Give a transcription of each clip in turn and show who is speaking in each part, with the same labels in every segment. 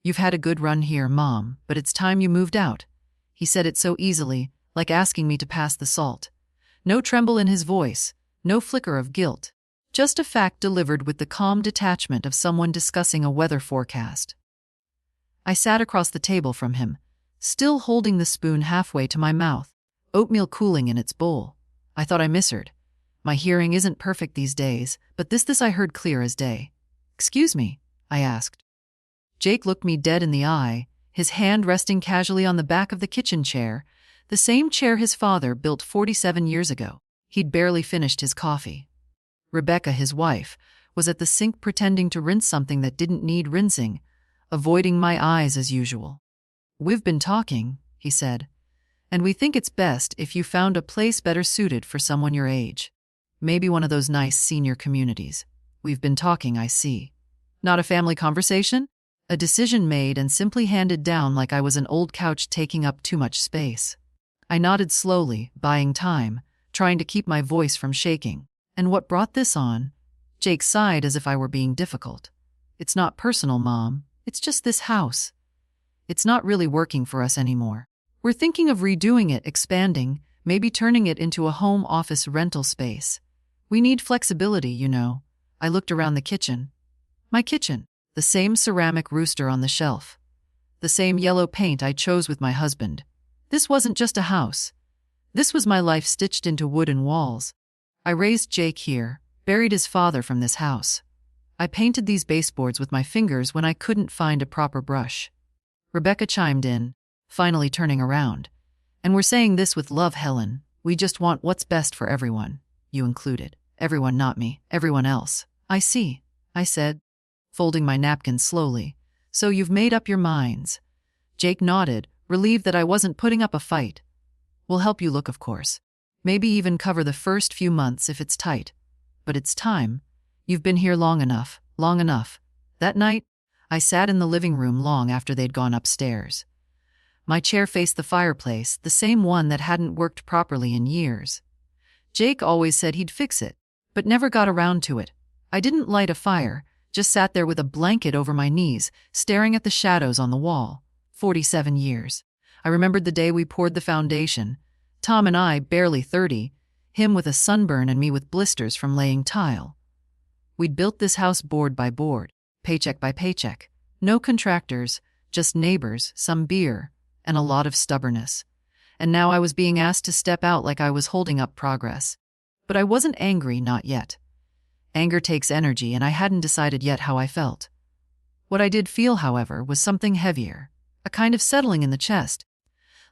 Speaker 1: "You've had a good run here, Mom, but it's time you moved out." He said it so easily, like asking me to pass the salt. No tremble in his voice, no flicker of guilt. Just a fact delivered with the calm detachment of someone discussing a weather forecast. I sat across the table from him, still holding the spoon halfway to my mouth, oatmeal cooling in its bowl. I thought I misheard. My hearing isn't perfect these days, but this I heard clear as day. "Excuse me?" I asked. Jake looked me dead in the eye, his hand resting casually on the back of the kitchen chair, the same chair his father built 47 years ago. He'd barely finished his coffee. Rebecca, his wife, was at the sink pretending to rinse something that didn't need rinsing, avoiding my eyes as usual. "We've been talking," he said, "and we think it's best if you found a place better suited for someone your age. Maybe one of those nice senior communities. We've been talking, I see. Not a family conversation? A decision made and simply handed down like I was an old couch taking up too much space." I nodded slowly, buying time, trying to keep my voice from shaking. "And what brought this on?" Jake sighed as if I were being difficult. "It's not personal, Mom. It's just this house. It's not really working for us anymore. We're thinking of redoing it, expanding, maybe turning it into a home office rental space. We need flexibility, you know." I looked around the kitchen. My kitchen. The same ceramic rooster on the shelf. The same yellow paint I chose with my husband. This wasn't just a house. This was my life stitched into wooden walls. I raised Jake here, buried his father from this house. I painted these baseboards with my fingers when I couldn't find a proper brush. Rebecca chimed in, finally turning around. "And we're saying this with love, Helen. We just want what's best for everyone. You included. Everyone, not me. Everyone else." "I see," I said, folding my napkin slowly. "So you've made up your minds." Jake nodded, relieved that I wasn't putting up a fight. "We'll help you look, of course. Maybe even cover the first few months if it's tight. But it's time. You've been here long enough, long enough." That night, I sat in the living room long after they'd gone upstairs. My chair faced the fireplace, the same one that hadn't worked properly in years. Jake always said he'd fix it, but never got around to it. I didn't light a fire, just sat there with a blanket over my knees, staring at the shadows on the wall. 47 years. I remembered the day we poured the foundation. Tom and I, barely 30, him with a sunburn and me with blisters from laying tile. We'd built this house board by board, paycheck by paycheck. No contractors, just neighbors, some beer, and a lot of stubbornness. And now I was being asked to step out like I was holding up progress. But I wasn't angry, not yet. Anger takes energy, and I hadn't decided yet how I felt. What I did feel, however, was something heavier. A kind of settling in the chest.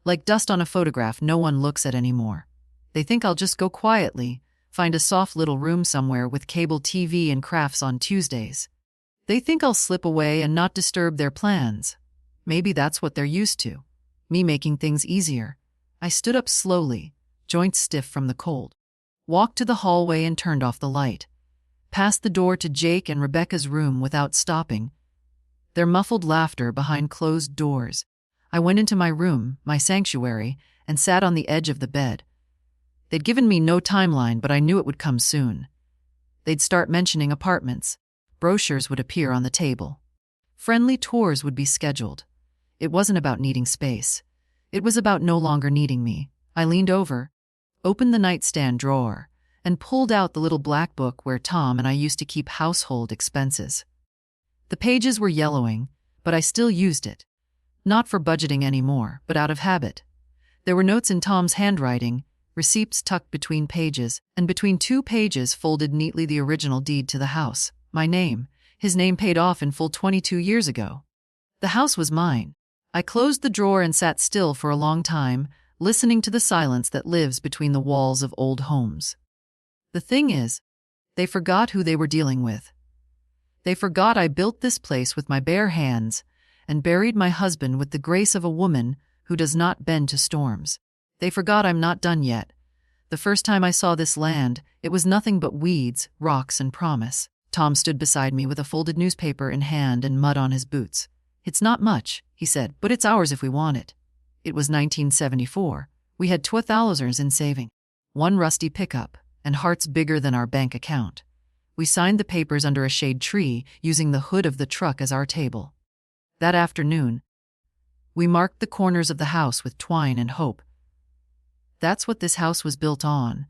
Speaker 1: Like dust on a photograph no one looks at anymore. They think I'll just go quietly, find a soft little room somewhere with cable TV and crafts on Tuesdays. They think I'll slip away and not disturb their plans. Maybe that's what they're used to. Me making things easier. I stood up slowly, joints stiff from the cold. Walked to the hallway and turned off the light. Passed the door to Jake and Rebecca's room without stopping. Their muffled laughter behind closed doors. I went into my room, my sanctuary, and sat on the edge of the bed. They'd given me no timeline, but I knew it would come soon. They'd start mentioning apartments. Brochures would appear on the table. Friendly tours would be scheduled. It wasn't about needing space. It was about no longer needing me. I leaned over, opened the nightstand drawer, and pulled out the little black book where Tom and I used to keep household expenses. The pages were yellowing, but I still used it. Not for budgeting anymore, but out of habit. There were notes in Tom's handwriting, receipts tucked between pages, and between 2 pages folded neatly the original deed to the house. My name, his name paid off in full 22 years ago. The house was mine. I closed the drawer and sat still for a long time, listening to the silence that lives between the walls of old homes. The thing is, they forgot who they were dealing with. They forgot I built this place with my bare hands and buried my husband with the grace of a woman who does not bend to storms. They forgot I'm not done yet. The first time I saw this land, it was nothing but weeds, rocks, and promise. Tom stood beside me with a folded newspaper in hand and mud on his boots. "It's not much," he said, "but it's ours if we want it." It was 1974. We had $2,000 in saving. One rusty pickup, and hearts bigger than our bank account. We signed the papers under a shade tree, using the hood of the truck as our table. That afternoon, we marked the corners of the house with twine and hope. That's what this house was built on.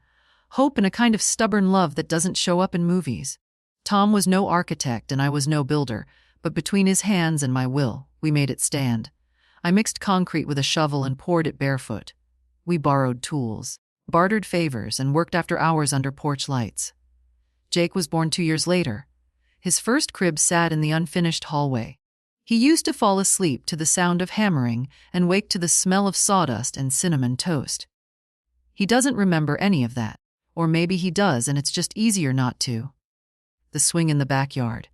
Speaker 1: Hope and a kind of stubborn love that doesn't show up in movies. Tom was no architect and I was no builder, but between his hands and my will, we made it stand. I mixed concrete with a shovel and poured it barefoot. We borrowed tools, bartered favors, and worked after hours under porch lights. Jake was born 2 years later. His first crib sat in the unfinished hallway. He used to fall asleep to the sound of hammering and wake to the smell of sawdust and cinnamon toast. He doesn't remember any of that, or maybe he does and it's just easier not to. The swing in the backyard.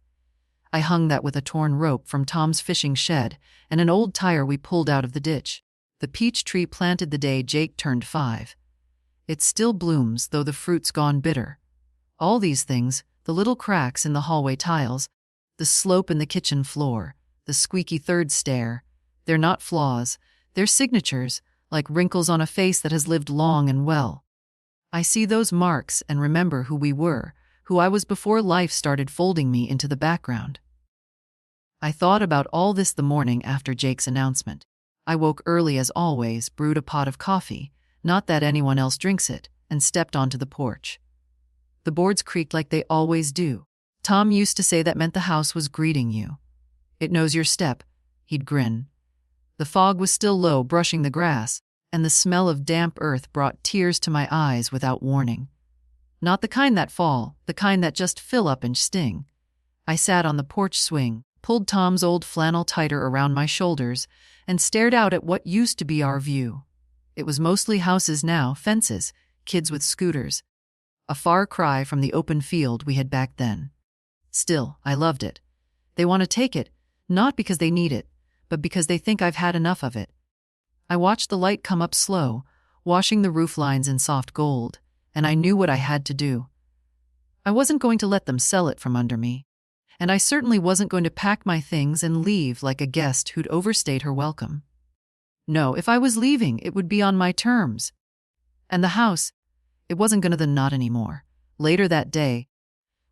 Speaker 1: I hung that with a torn rope from Tom's fishing shed and an old tire we pulled out of the ditch. The peach tree planted the day Jake turned 5. It still blooms, though the fruit's gone bitter. All these things, the little cracks in the hallway tiles, the slope in the kitchen floor, the squeaky third stair, they're not flaws, they're signatures, like wrinkles on a face that has lived long and well. I see those marks and remember who we were, who I was before life started folding me into the background. I thought about all this the morning after Jake's announcement. I woke early as always, brewed a pot of coffee, not that anyone else drinks it, and stepped onto the porch. The boards creaked like they always do. Tom used to say that meant the house was greeting you. It knows your step, he'd grin. The fog was still low, brushing the grass, and the smell of damp earth brought tears to my eyes without warning. Not the kind that fall, the kind that just fill up and sting. I sat on the porch swing, pulled Tom's old flannel tighter around my shoulders, and stared out at what used to be our view. It was mostly houses now, fences, kids with scooters. A far cry from the open field we had back then. Still, I loved it. They want to take it, not because they need it, but because they think I've had enough of it. I watched the light come up slow, washing the roof lines in soft gold, and I knew what I had to do. I wasn't going to let them sell it from under me, and I certainly wasn't going to pack my things and leave like a guest who'd overstayed her welcome. No, if I was leaving, it would be on my terms. And the house, it wasn't going to not anymore. Later that day,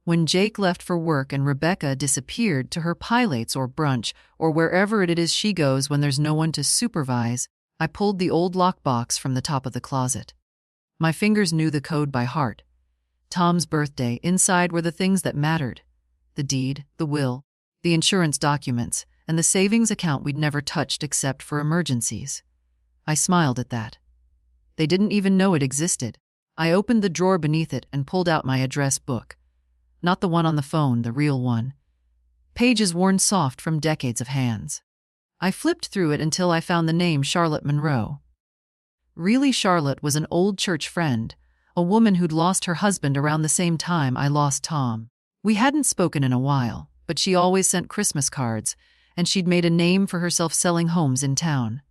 Speaker 1: when Jake left for work and Rebecca disappeared to her pilates or brunch or wherever it is she goes when there's no one to supervise, I pulled the old lockbox from the top of the closet. My fingers knew the code by heart. Tom's birthday, inside were the things that mattered. The deed, the will, the insurance documents, and the savings account we'd never touched except for emergencies. I smiled at that. They didn't even know it existed. I opened the drawer beneath it and pulled out my address book. Not the one on the phone, the real one. Pages worn soft from decades of hands. I flipped through it until I found the name Charlotte Monroe. Really, Charlotte was an old church friend, a woman who'd lost her husband around the same time I lost Tom. We hadn't spoken in a while, but she always sent Christmas cards, and she'd made a name for herself selling homes in town.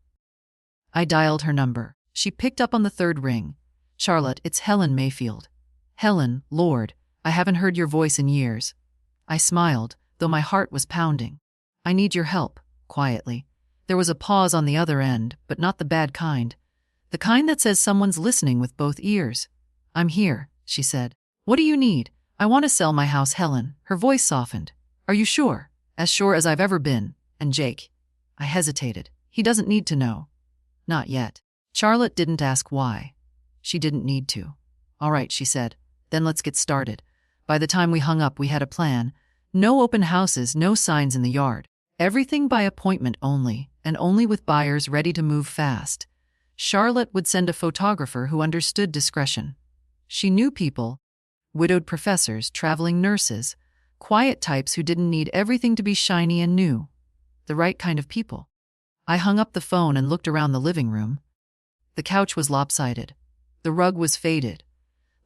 Speaker 1: I dialed her number. She picked up on the third ring. "Charlotte, it's Helen Mayfield." "Helen, Lord, I haven't heard your voice in years." I smiled, though my heart was pounding. "I need your help," quietly. There was a pause on the other end, but not the bad kind. The kind that says someone's listening with both ears. "I'm here," she said. "What do you need?" "I want to sell my house, Helen." Her voice softened. "Are you sure?" "As sure as I've ever been. And Jake." I hesitated. "He doesn't need to know." "Not yet." Charlotte didn't ask why. She didn't need to. "All right," she said. "Then let's get started." By the time we hung up, we had a plan. No open houses, no signs in the yard. Everything by appointment only, and only with buyers ready to move fast. Charlotte would send a photographer who understood discretion. She knew people, widowed professors, traveling nurses, quiet types who didn't need everything to be shiny and new. The right kind of people. I hung up the phone and looked around the living room. The couch was lopsided. The rug was faded.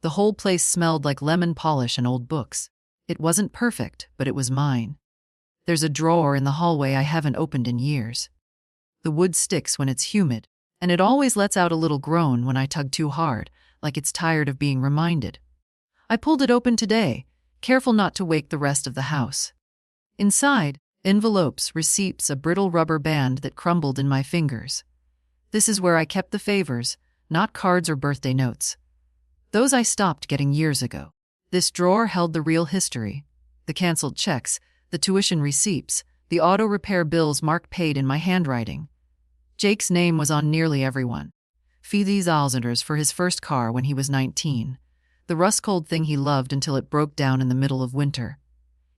Speaker 1: The whole place smelled like lemon polish and old books. It wasn't perfect, but it was mine. There's a drawer in the hallway I haven't opened in years. The wood sticks when it's humid, and it always lets out a little groan when I tug too hard, like it's tired of being reminded. I pulled it open today, careful not to wake the rest of the house. Inside, envelopes, receipts, a brittle rubber band that crumbled in my fingers. This is where I kept the favors, not cards or birthday notes. Those I stopped getting years ago. This drawer held the real history. The canceled checks, the tuition receipts, The auto repair bills Mark paid in my handwriting. Jake's name was on nearly everyone. $50,000 for his first car when he was 19. The rust-cold thing he loved until it broke down in the middle of winter.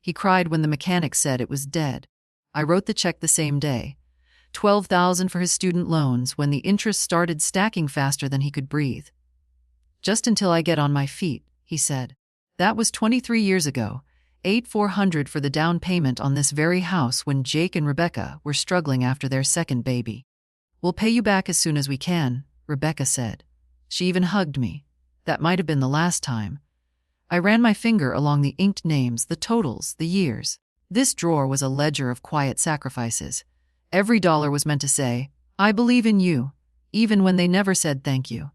Speaker 1: He cried when the mechanic said it was dead. I wrote the check the same day. $12,000 for his student loans when the interest started stacking faster than he could breathe. Just until I get on my feet, he said. That was 23 years ago. $8,400 for the down payment on this very house when Jake and Rebecca were struggling after their second baby. We'll pay you back as soon as we can, Rebecca said. She even hugged me. That might have been the last time. I ran my finger along the inked names, the totals, the years. This drawer was a ledger of quiet sacrifices. Every dollar was meant to say, I believe in you, even when they never said thank you.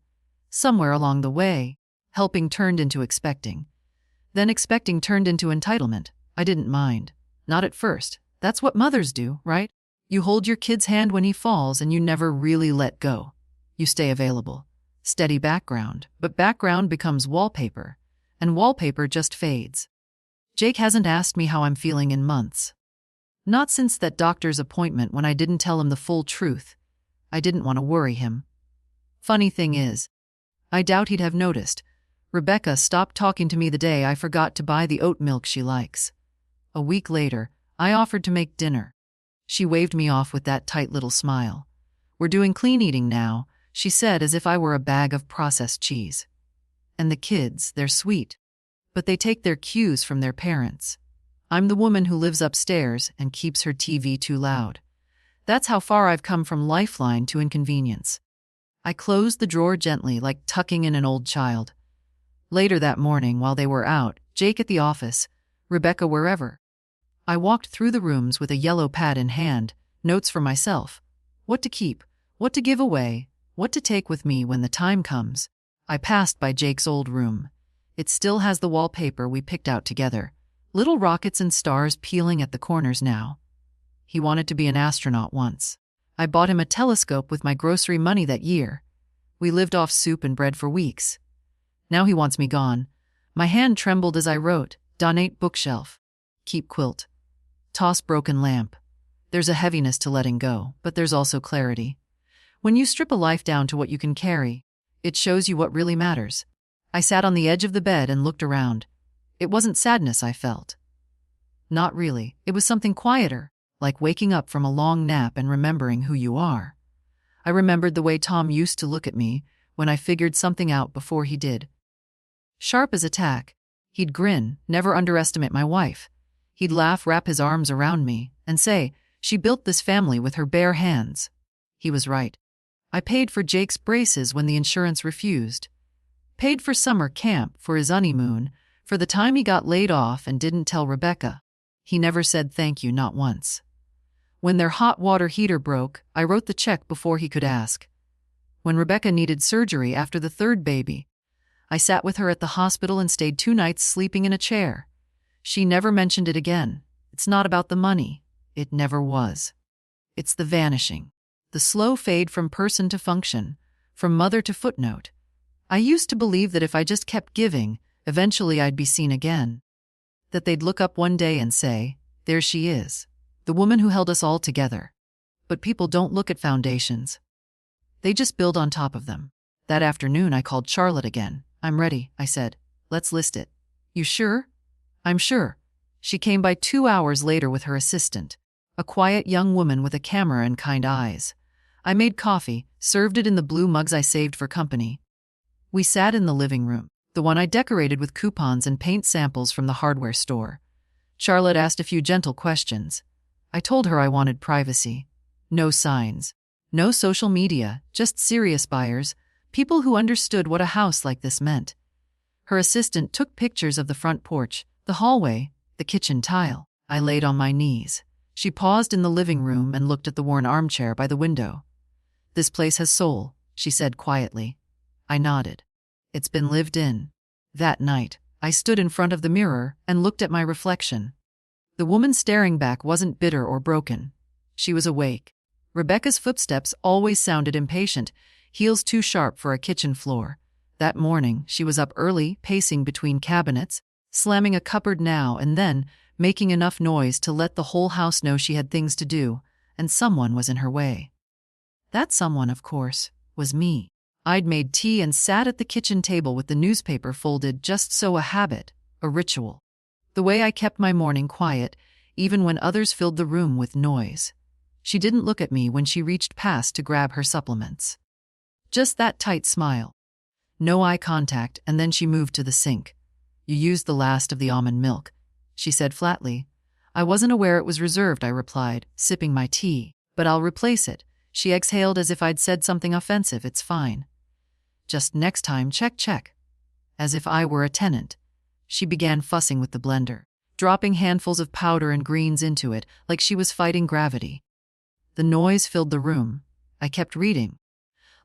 Speaker 1: Somewhere along the way, helping turned into expecting. Then expecting turned into entitlement. I didn't mind. Not at first. That's what mothers do, right? You hold your kid's hand when he falls and you never really let go. You stay available. Steady background, but background becomes wallpaper, and wallpaper just fades. Jake hasn't asked me how I'm feeling in months. Not since that doctor's appointment when I didn't tell him the full truth. I didn't want to worry him. Funny thing is, I doubt he'd have noticed. Rebecca stopped talking to me the day I forgot to buy the oat milk she likes. A week later, I offered to make dinner. She waved me off with that tight little smile. We're doing clean eating now, she said, as if I were a bag of processed cheese. And the kids, they're sweet. But they take their cues from their parents. I'm the woman who lives upstairs and keeps her TV too loud. That's how far I've come from lifeline to inconvenience. I closed the drawer gently, like tucking in an old child. Later that morning, while they were out, Jake at the office, Rebecca wherever, I walked through the rooms with a yellow pad in hand, notes for myself. What to keep, what to give away, what to take with me when the time comes. I passed by Jake's old room. It still has the wallpaper we picked out together. Little rockets and stars peeling at the corners now. He wanted to be an astronaut once. I bought him a telescope with my grocery money that year. We lived off soup and bread for weeks. Now he wants me gone. My hand trembled as I wrote, donate bookshelf. Keep quilt. Toss broken lamp. There's a heaviness to letting go, but there's also clarity. When you strip a life down to what you can carry, it shows you what really matters. I sat on the edge of the bed and looked around. It wasn't sadness I felt. Not really. It was something quieter, like waking up from a long nap and remembering who you are. I remembered the way Tom used to look at me when I figured something out before he did. Sharp as a tack. He'd grin, never underestimate my wife. He'd laugh, wrap his arms around me, and say, she built this family with her bare hands. He was right. I paid for Jake's braces when the insurance refused. Paid for summer camp, for his honeymoon, for the time he got laid off and didn't tell Rebecca. He never said thank you, not once. When their hot water heater broke, I wrote the check before he could ask. When Rebecca needed surgery after the third baby, I sat with her at the hospital and stayed 2 nights sleeping in a chair. She never mentioned it again. It's not about the money. It never was. It's the vanishing. The slow fade from person to function, from mother to footnote. I used to believe that if I just kept giving, eventually I'd be seen again. That they'd look up one day and say, there she is, the woman who held us all together. But people don't look at foundations. They just build on top of them. That afternoon I called Charlotte again. I'm ready, I said. Let's list it. You sure? I'm sure. She came by 2 hours later with her assistant, a quiet young woman with a camera and kind eyes. I made coffee, served it in the blue mugs I saved for company. We sat in the living room, the one I decorated with coupons and paint samples from the hardware store. Charlotte asked a few gentle questions. I told her I wanted privacy. No signs. No social media, just serious buyers, people who understood what a house like this meant. Her assistant took pictures of the front porch, the hallway, the kitchen tile. I laid on my knees. She paused in the living room and looked at the worn armchair by the window. This place has soul, she said quietly. I nodded. It's been lived in. That night, I stood in front of the mirror and looked at my reflection. The woman staring back wasn't bitter or broken. She was awake. Rebecca's footsteps always sounded impatient, heels too sharp for a kitchen floor. That morning, she was up early, pacing between cabinets, slamming a cupboard now and then, making enough noise to let the whole house know she had things to do, and someone was in her way. That someone, of course, was me. I'd made tea and sat at the kitchen table with the newspaper folded just so, a habit, a ritual. The way I kept my morning quiet, even when others filled the room with noise. She didn't look at me when she reached past to grab her supplements. Just that tight smile. No eye contact, and then she moved to the sink. "You used the last of the almond milk," she said flatly. "I wasn't aware it was reserved," I replied, sipping my tea. "But I'll replace it." She exhaled as if I'd said something offensive. "It's fine. Just next time, check. As if I were a tenant. She began fussing with the blender, dropping handfuls of powder and greens into it like she was fighting gravity. The noise filled the room. I kept reading,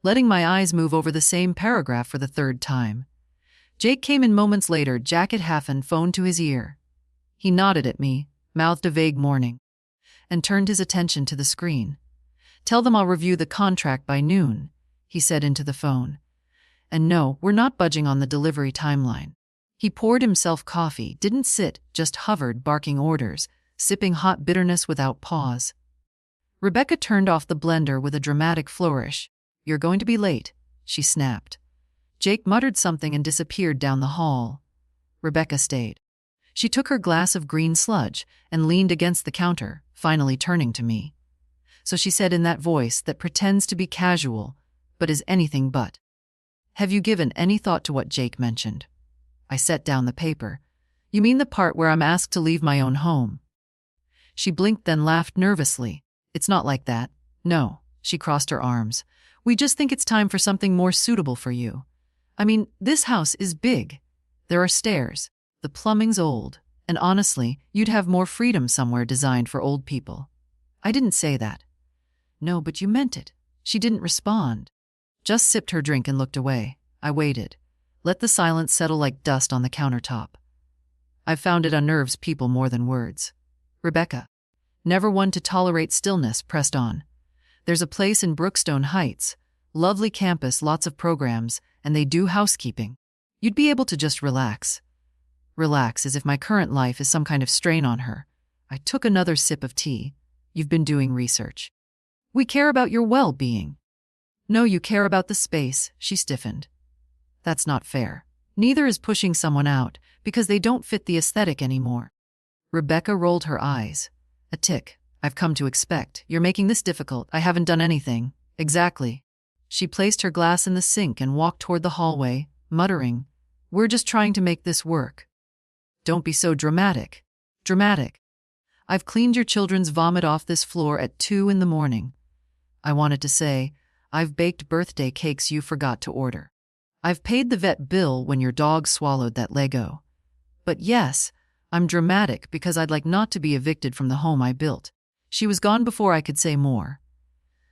Speaker 1: letting my eyes move over the same paragraph for the third time. Jake came in moments later, jacket half and phone to his ear. He nodded at me, mouthed a vague morning, and turned his attention to the screen. "Tell them I'll review the contract by noon," he said into the phone. "And no, we're not budging on the delivery timeline." He poured himself coffee, didn't sit, just hovered, barking orders, sipping hot bitterness without pause. Rebecca turned off the blender with a dramatic flourish. "You're going to be late," she snapped. Jake muttered something and disappeared down the hall. Rebecca stayed. She took her glass of green sludge and leaned against the counter, finally turning to me. So she said in that voice that pretends to be casual, but is anything but, "Have you given any thought to what Jake mentioned?" I set down the paper. "You mean the part where I'm asked to leave my own home?" She blinked, then laughed nervously. "It's not like that. No," she crossed her arms. "We just think it's time for something more suitable for you. I mean, this house is big. There are stairs. The plumbing's old. And honestly, you'd have more freedom somewhere designed for old people." "I didn't say that." "No, but you meant it." She didn't respond. Just sipped her drink and looked away. I waited. Let the silence settle like dust on the countertop. I've found it unnerves people more than words. Rebecca, never one to tolerate stillness, pressed on. "There's a place in Brookstone Heights. Lovely campus, lots of programs, and they do housekeeping. You'd be able to just relax." Relax, as if my current life is some kind of strain on her. I took another sip of tea. "You've been doing research. We care about your well-being." "No, you care about the space," she stiffened. "That's not fair. Neither is pushing someone out because they don't fit the aesthetic anymore." Rebecca rolled her eyes. "A tick. I've come to expect. You're making this difficult. I haven't done anything." "Exactly." She placed her glass in the sink and walked toward the hallway, muttering, "We're just trying to make this work." "Don't be so dramatic." "Dramatic. I've cleaned your children's vomit off this floor at 2 in the morning. I wanted to say, I've baked birthday cakes you forgot to order. I've paid the vet bill when your dog swallowed that Lego. But yes, I'm dramatic because I'd like not to be evicted from the home I built." She was gone before I could say more.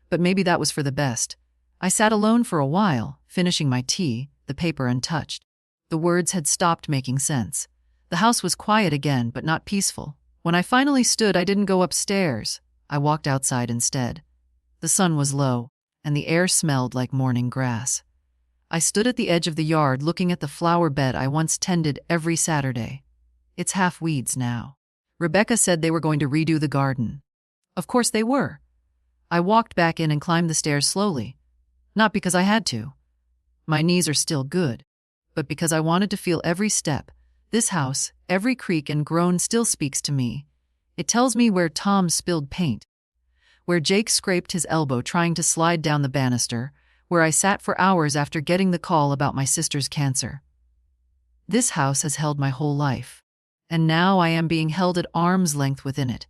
Speaker 1: But maybe that was for the best. I sat alone for a while, finishing my tea, the paper untouched. The words had stopped making sense. The house was quiet again, but not peaceful. When I finally stood, I didn't go upstairs. I walked outside instead. The sun was low, and the air smelled like morning grass. I stood at the edge of the yard looking at the flower bed I once tended every Saturday. It's half weeds now. Rebecca said they were going to redo the garden. Of course they were. I walked back in and climbed the stairs slowly. Not because I had to. My knees are still good. But because I wanted to feel every step. This house, every creak and groan still speaks to me. It tells me where Tom spilled paint, where Jake scraped his elbow trying to slide down the banister, where I sat for hours after getting the call about my sister's cancer. This house has held my whole life, and now I am being held at arm's length within it.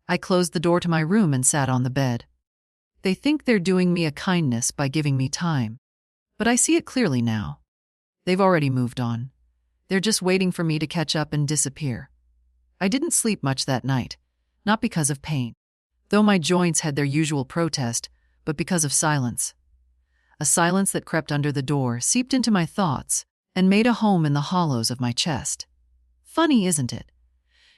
Speaker 1: I closed the door to my room and sat on the bed. They think they're doing me a kindness by giving me time. But I see it clearly now. They've already moved on. They're just waiting for me to catch up and disappear. I didn't sleep much that night, not because of pain, though my joints had their usual protest, but because of silence. A silence that crept under the door, seeped into my thoughts, and made a home in the hollows of my chest. Funny, isn't it?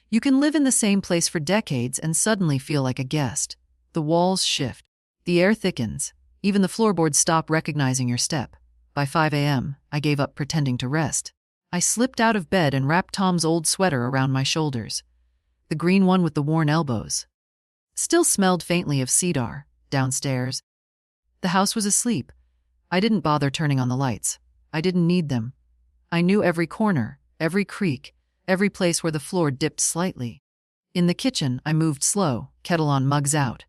Speaker 1: You can live in the same place for decades and suddenly feel like a guest. The walls shift. The air thickens. Even the floorboards stop recognizing your step. By 5 a.m., I gave up pretending to rest. I slipped out of bed and wrapped Tom's old sweater around my shoulders. The green one with the worn elbows. Still smelled faintly of cedar, downstairs. The house was asleep. I didn't bother turning on the lights. I didn't need them. I knew every corner, every creak, every place where the floor dipped slightly. In the kitchen, I moved slow, kettle on, mugs out.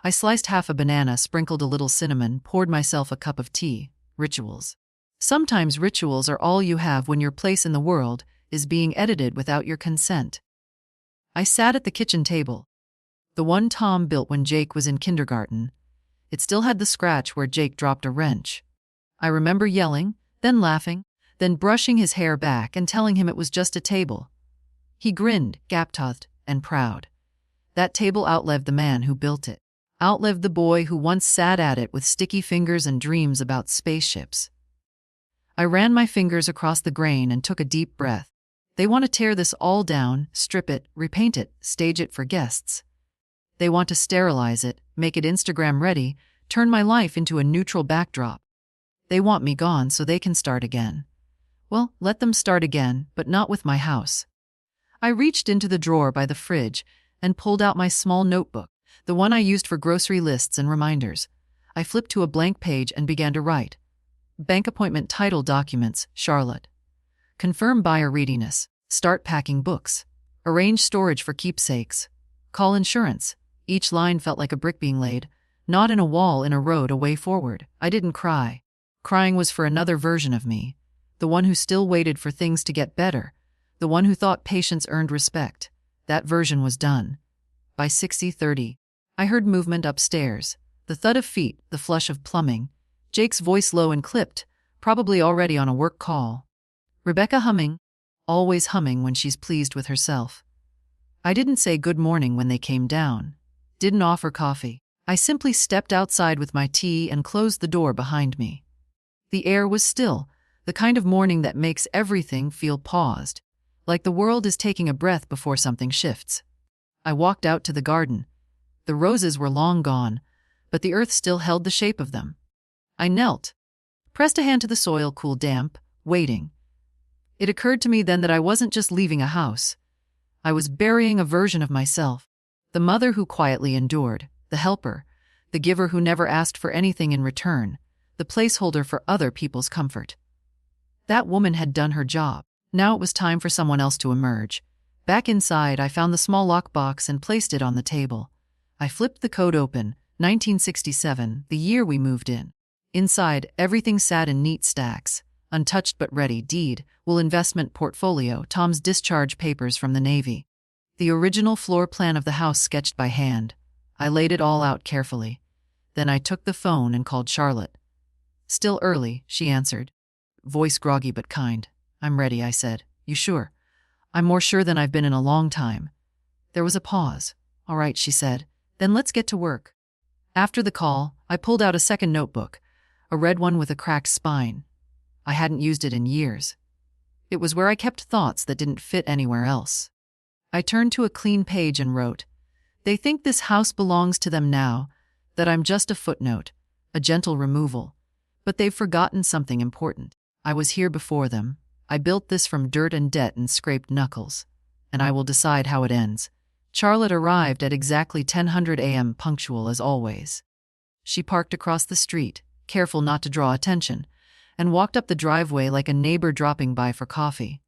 Speaker 1: I sliced half a banana, sprinkled a little cinnamon, poured myself a cup of tea. Rituals. Sometimes rituals are all you have when your place in the world is being edited without your consent. I sat at the kitchen table. The one Tom built when Jake was in kindergarten. It still had the scratch where Jake dropped a wrench. I remember yelling, then laughing, then brushing his hair back and telling him it was just a table. He grinned, gap-toothed, and proud. That table outlived the man who built it. Outlived the boy who once sat at it with sticky fingers and dreams about spaceships. I ran my fingers across the grain and took a deep breath. They want to tear this all down, strip it, repaint it, stage it for guests. They want to sterilize it, make it Instagram ready, turn my life into a neutral backdrop. They want me gone so they can start again. Well, let them start again, but not with my house. I reached into the drawer by the fridge and pulled out my small notebook, the one I used for grocery lists and reminders. I flipped to a blank page and began to write. Bank appointment, title documents, Charlotte. Confirm buyer readiness. Start packing books. Arrange storage for keepsakes. Call insurance. Each line felt like a brick being laid, not in a wall, in a road, a way forward. I didn't cry. Crying was for another version of me. The one who still waited for things to get better. The one who thought patience earned respect. That version was done. By 6:30, I heard movement upstairs. The thud of feet, the flush of plumbing. Jake's voice low and clipped, probably already on a work call. Rebecca humming. Always humming when she's pleased with herself. I didn't say good morning when they came down. Didn't offer coffee. I simply stepped outside with my tea and closed the door behind me. The air was still, the kind of morning that makes everything feel paused, like the world is taking a breath before something shifts. I walked out to the garden. The roses were long gone, but the earth still held the shape of them. I knelt, pressed a hand to the soil, cool, damp, waiting. It occurred to me then that I wasn't just leaving a house. I was burying a version of myself, the mother who quietly endured, the helper, the giver who never asked for anything in return, the placeholder for other people's comfort. That woman had done her job. Now it was time for someone else to emerge. Back inside, I found the small lockbox and placed it on the table. I flipped the code open, 1967, the year we moved in. Inside, everything sat in neat stacks. Untouched but ready: deed, will, investment portfolio, Tom's discharge papers from the Navy. The original floor plan of the house sketched by hand. I laid it all out carefully. Then I took the phone and called Charlotte. Still early, she answered. Voice groggy but kind. I'm ready, I said. You sure? I'm more sure than I've been in a long time. There was a pause. All right, she said. Then let's get to work. After the call, I pulled out a second notebook, a red one with a cracked spine. I hadn't used it in years. It was where I kept thoughts that didn't fit anywhere else. I turned to a clean page and wrote, They think this house belongs to them now, that I'm just a footnote, a gentle removal. But they've forgotten something important. I was here before them. I built this from dirt and debt and scraped knuckles. And I will decide how it ends. Charlotte arrived at exactly 10:00 a.m., punctual as always. She parked across the street, careful not to draw attention, and walked up the driveway like a neighbor dropping by for coffee.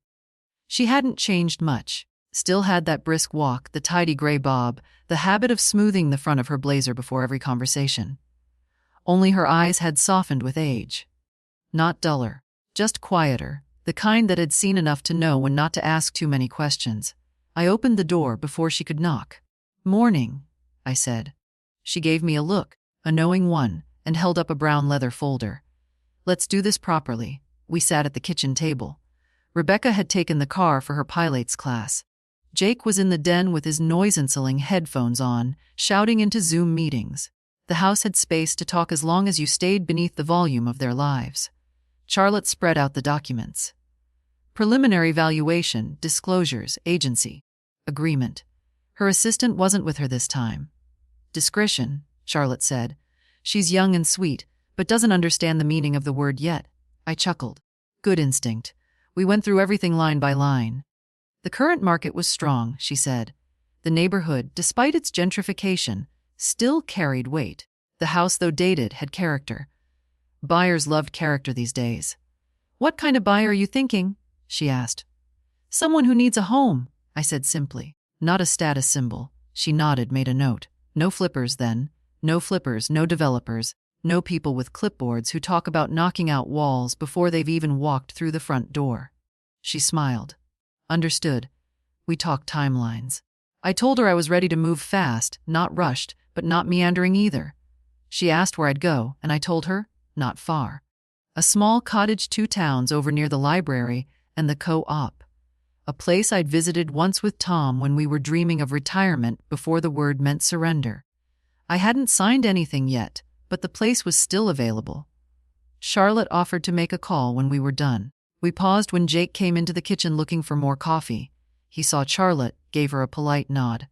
Speaker 1: She hadn't changed much, still had that brisk walk, the tidy gray bob, the habit of smoothing the front of her blazer before every conversation. Only her eyes had softened with age. Not duller, just quieter, the kind that had seen enough to know when not to ask too many questions. I opened the door before she could knock. Morning, I said. She gave me a look, a knowing one, and held up a brown leather folder. Let's do this properly. We sat at the kitchen table. Rebecca had taken the car for her pilot's class. Jake was in the den with his noise-canceling headphones on, shouting into Zoom meetings. The house had space to talk as long as you stayed beneath the volume of their lives. Charlotte spread out the documents. Preliminary valuation, disclosures, agency, agreement. Her assistant wasn't with her this time. Discretion, Charlotte said. She's young and sweet, but doesn't understand the meaning of the word yet. I chuckled. Good instinct. We went through everything line by line. The current market was strong, she said. The neighborhood, despite its gentrification, still carried weight. The house, though dated, had character. Buyers loved character these days. What kind of buyer are you thinking? She asked. Someone who needs a home, I said simply. Not a status symbol. She nodded, made a note. No flippers then. No flippers, no developers, no people with clipboards who talk about knocking out walls before they've even walked through the front door. She smiled. Understood. We talked timelines. I told her I was ready to move fast, not rushed, but not meandering either. She asked where I'd go, and I told her, not far. A small cottage 2 towns over near the library and the co-op. A place I'd visited once with Tom when we were dreaming of retirement before the word meant surrender. I hadn't signed anything yet, but the place was still available. Charlotte offered to make a call when we were done. We paused when Jake came into the kitchen looking for more coffee. He saw Charlotte, gave her a polite nod.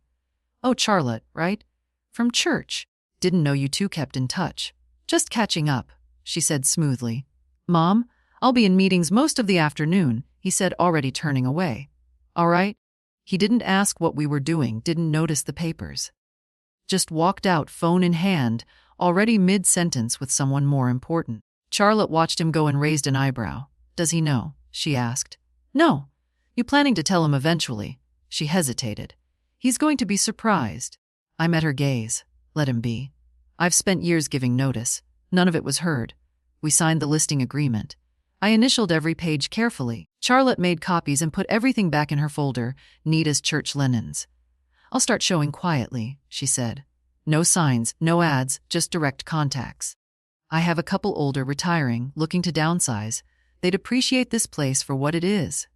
Speaker 1: Oh, Charlotte, right? From church. Didn't know you two kept in touch. Just catching up, she said smoothly. Mom, I'll be in meetings most of the afternoon, he said, already turning away. All right? He didn't ask what we were doing, didn't notice the papers. Just walked out, phone in hand, already mid-sentence with someone more important. Charlotte watched him go and raised an eyebrow. Does he know? She asked. No. You planning to tell him eventually? She hesitated. He's going to be surprised. I met her gaze. Let him be. I've spent years giving notice. None of it was heard. We signed the listing agreement. I initialed every page carefully. Charlotte made copies and put everything back in her folder, neat as church linens. I'll start showing quietly, she said. No signs, no ads, just direct contacts. I have a couple older retiring, looking to downsize. They'd appreciate this place for what it is.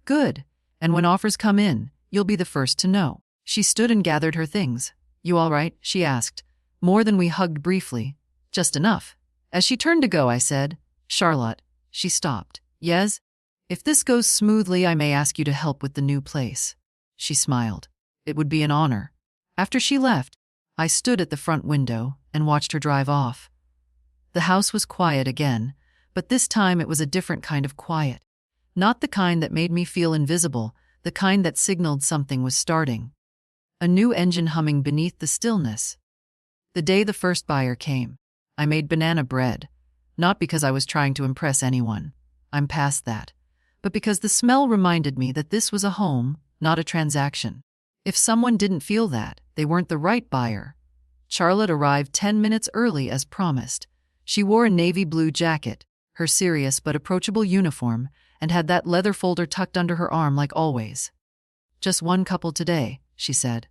Speaker 1: Good. And when offers come in, you'll be the first to know. She stood and gathered her things. You all right? She asked. More than we hugged briefly. Just enough. As she turned to go, I said, Charlotte. She stopped. Yes? If this goes smoothly, I may ask you to help with the new place. She smiled. It would be an honor. After she left, I stood at the front window and watched her drive off. The house was quiet again, but this time it was a different kind of quiet. Not the kind that made me feel invisible, the kind that signaled something was starting. A new engine humming beneath the stillness. The day the first buyer came, I made banana bread. Not because I was trying to impress anyone. I'm past that. But because the smell reminded me that this was a home, not a transaction. If someone didn't feel that, they weren't the right buyer. Charlotte arrived 10 minutes early as promised. She wore a navy blue jacket, her serious but approachable uniform, and had that leather folder tucked under her arm like always. Just one couple today, she said.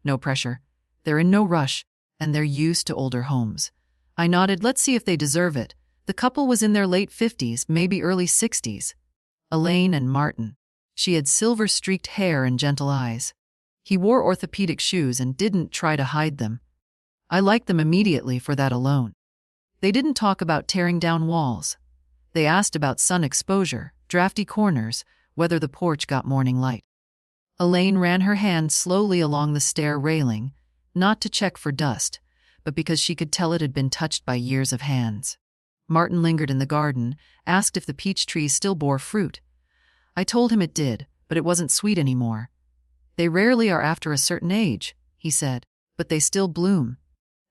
Speaker 1: No pressure. They're in no rush, and they're used to older homes. I nodded. Let's see if they deserve it. The couple was in their late 50s, maybe early 60s. Elaine and Martin. She had silver-streaked hair and gentle eyes. He wore orthopedic shoes and didn't try to hide them. I liked them immediately for that alone. They didn't talk about tearing down walls. They asked about sun exposure, drafty corners, whether the porch got morning light. Elaine ran her hand slowly along the stair railing, not to check for dust, but because she could tell it had been touched by years of hands. Martin lingered in the garden, asked if the peach trees still bore fruit. I told him it did, but it wasn't sweet anymore. They rarely are after a certain age, he said, but they still bloom.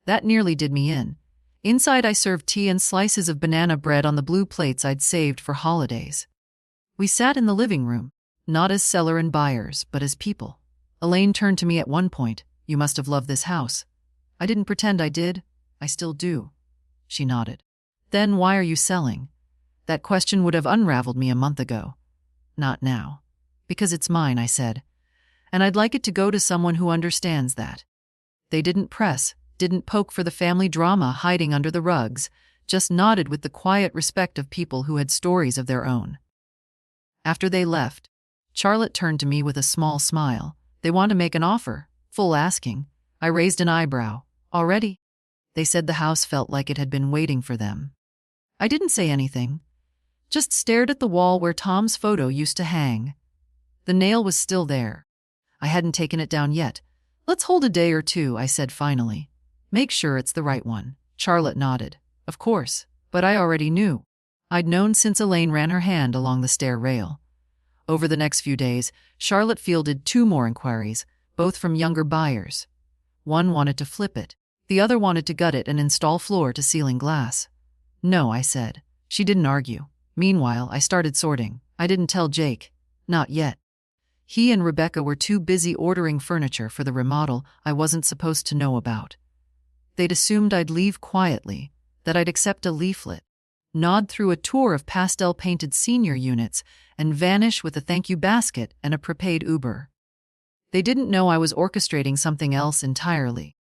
Speaker 1: That nearly did me in. Inside I served tea and slices of banana bread on the blue plates I'd saved for holidays. We sat in the living room, not as seller and buyers, but as people. Elaine turned to me at one point. You must have loved this house. I didn't pretend I did. I still do. She nodded. Then why are you selling? That question would have unraveled me a month ago. Not now. Because it's mine, I said. And I'd like it to go to someone who understands that. They didn't press, didn't poke for the family drama hiding under the rugs, just nodded with the quiet respect of people who had stories of their own. After they left, Charlotte turned to me with a small smile. They want to make an offer, full asking. I raised an eyebrow. Already? They said the house felt like it had been waiting for them. I didn't say anything, just stared at the wall where Tom's photo used to hang. The nail was still there. I hadn't taken it down yet. Let's hold a day or two, I said finally. Make sure it's the right one. Charlotte nodded. Of course, but I already knew. I'd known since Elaine ran her hand along the stair rail. Over the next few days, Charlotte fielded 2 more inquiries, both from younger buyers. One wanted to flip it. The other wanted to gut it and install floor-to-ceiling glass. No, I said. She didn't argue. Meanwhile, I started sorting. I didn't tell Jake. Not yet. He and Rebecca were too busy ordering furniture for the remodel I wasn't supposed to know about. They'd assumed I'd leave quietly, that I'd accept a leaflet, nod through a tour of pastel-painted senior units, and vanish with a thank you basket and a prepaid Uber. They didn't know I was orchestrating something else entirely.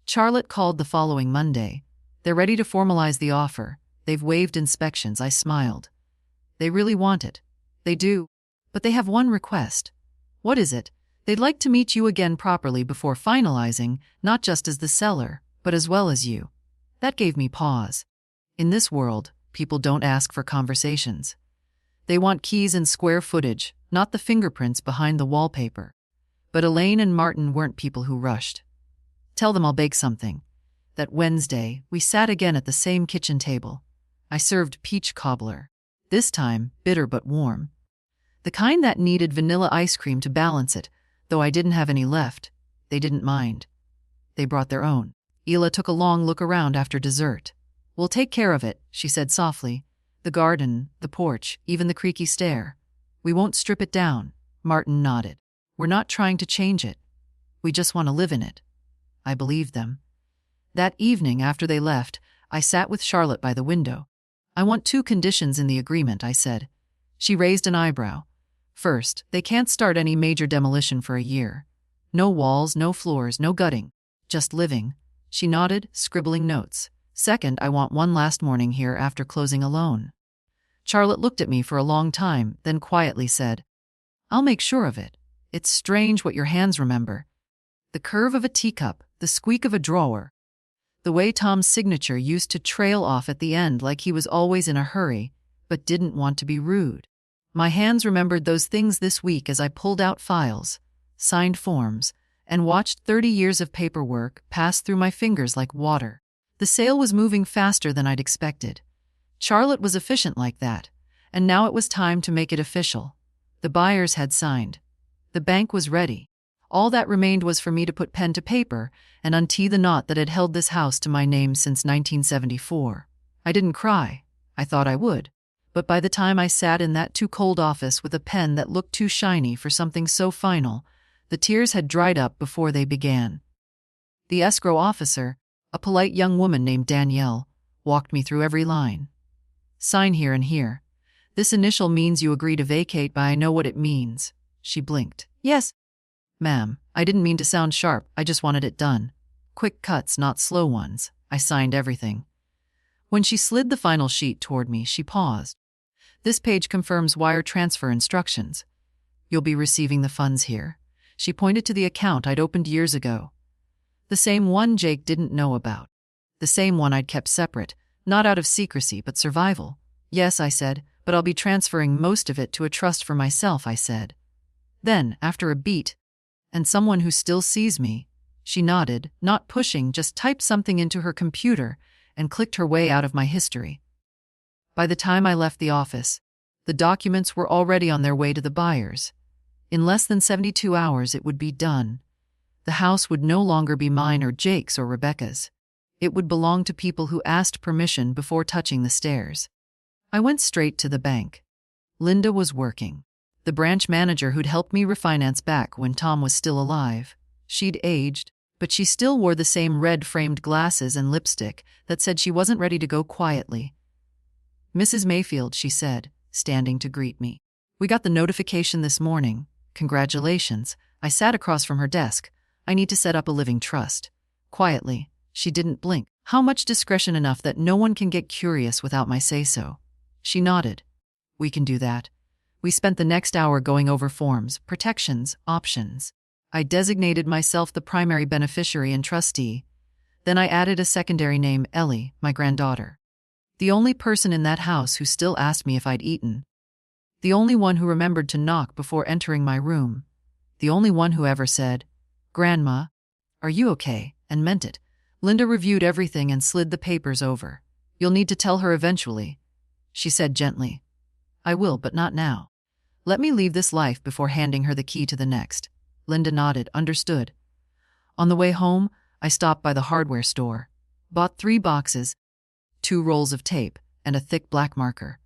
Speaker 1: Charlotte called the following Monday. They're ready to formalize the offer. They've waived inspections. I smiled. They really want it. They do. But they have one request. What is it? They'd like to meet you again properly before finalizing, not just as the seller, but as well as you. That gave me pause. In this world, people don't ask for conversations. They want keys and square footage, not the fingerprints behind the wallpaper. But Elaine and Martin weren't people who rushed. Tell them I'll bake something. That Wednesday, we sat again at the same kitchen table. I served peach cobbler. This time, bitter but warm. The kind that needed vanilla ice cream to balance it, though I didn't have any left. They didn't mind. They brought their own. Ela took a long look around after dessert. We'll take care of it, she said softly. The garden, the porch, even the creaky stair. We won't strip it down. Martin nodded. We're not trying to change it. We just want to live in it. I believed them. That evening after they left, I sat with Charlotte by the window. I want 2 conditions in the agreement, I said. She raised an eyebrow. First, they can't start any major demolition for a year. No walls, no floors, no gutting. Just living. She nodded, scribbling notes. Second, I want one last morning here after closing alone. Charlotte looked at me for a long time, then quietly said, I'll make sure of it. It's strange what your hands remember. The curve of a teacup, the squeak of a drawer. The way Tom's signature used to trail off at the end like he was always in a hurry, but didn't want to be rude. My hands remembered those things this week as I pulled out files, signed forms, and watched 30 years of paperwork pass through my fingers like water. The sale was moving faster than I'd expected. Charlotte was efficient like that, and now it was time to make it official. The buyers had signed. The bank was ready. All that remained was for me to put pen to paper and untee the knot that had held this house to my name since 1974. I didn't cry. I thought I would. But by the time I sat in that too-cold office with a pen that looked too shiny for something so final, the tears had dried up before they began. The escrow officer, a polite young woman named Danielle, walked me through every line. Sign here and here. This initial means you agree to vacate, but I know what it means. She blinked. Yes. Ma'am, I didn't mean to sound sharp, I just wanted it done. Quick cuts, not slow ones. I signed everything. When she slid the final sheet toward me, she paused. This page confirms wire transfer instructions. You'll be receiving the funds here. She pointed to the account I'd opened years ago. The same one Jake didn't know about. The same one I'd kept separate, not out of secrecy but survival. Yes, I said, but I'll be transferring most of it to a trust for myself, I said. Then, after a beat, and someone who still sees me, she nodded, not pushing, just typed something into her computer and clicked her way out of my history. By the time I left the office, the documents were already on their way to the buyers. In less than 72 hours it would be done. The house would no longer be mine or Jake's or Rebecca's. It would belong to people who asked permission before touching the stairs. I went straight to the bank. Linda was working. The branch manager who'd helped me refinance back when Tom was still alive. She'd aged, but she still wore the same red-framed glasses and lipstick that said she wasn't ready to go quietly. Mrs. Mayfield, she said, standing to greet me. We got the notification this morning. Congratulations. I sat across from her desk. I need to set up a living trust. Quietly, she didn't blink. How much discretion enough that no one can get curious without my say-so? She nodded. We can do that. We spent the next hour going over forms, protections, options. I designated myself the primary beneficiary and trustee. Then I added a secondary name, Ellie, my granddaughter. The only person in that house who still asked me if I'd eaten. The only one who remembered to knock before entering my room. The only one who ever said, Grandma, are you okay? And meant it. Linda reviewed everything and slid the papers over. You'll need to tell her eventually. she said gently. I will, but not now. Let me leave this life before handing her the key to the next. Linda nodded, understood. On the way home, I stopped by the hardware store, bought 3 boxes, 2 rolls of tape, and a thick black marker.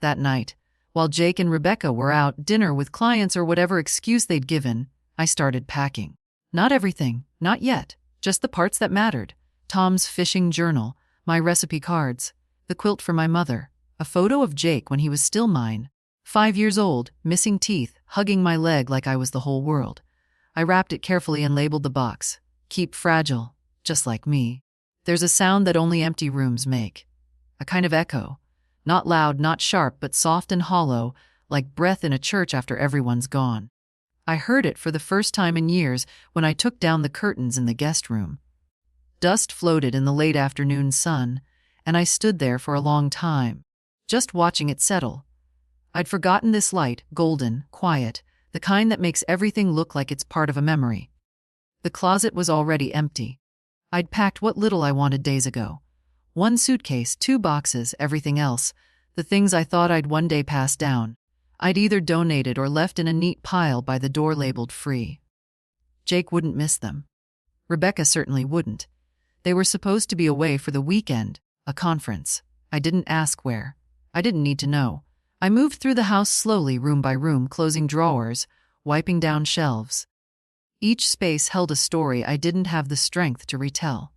Speaker 1: That night, while Jake and Rebecca were out dinner with clients or whatever excuse they'd given, I started packing. Not everything, not yet, just the parts that mattered. Tom's fishing journal, my recipe cards, the quilt for my mother, a photo of Jake when he was still mine, 5 years old, missing teeth, hugging my leg like I was the whole world. I wrapped it carefully and labeled the box, "Keep fragile, just like me." There's a sound that only empty rooms make. A kind of echo. Not loud, not sharp, but soft and hollow, like breath in a church after everyone's gone. I heard it for the first time in years when I took down the curtains in the guest room. Dust floated in the late afternoon sun, and I stood there for a long time, just watching it settle. I'd forgotten this light, golden, quiet, the kind that makes everything look like it's part of a memory. The closet was already empty. I'd packed what little I wanted days ago. 1 suitcase, 2 boxes, everything else, the things I thought I'd one day pass down, I'd either donated or left in a neat pile by the door labeled free. Jake wouldn't miss them. Rebecca certainly wouldn't. They were supposed to be away for the weekend, a conference. I didn't ask where. I didn't need to know. I moved through the house slowly, room by room, closing drawers, wiping down shelves. Each space held a story I didn't have the strength to retell.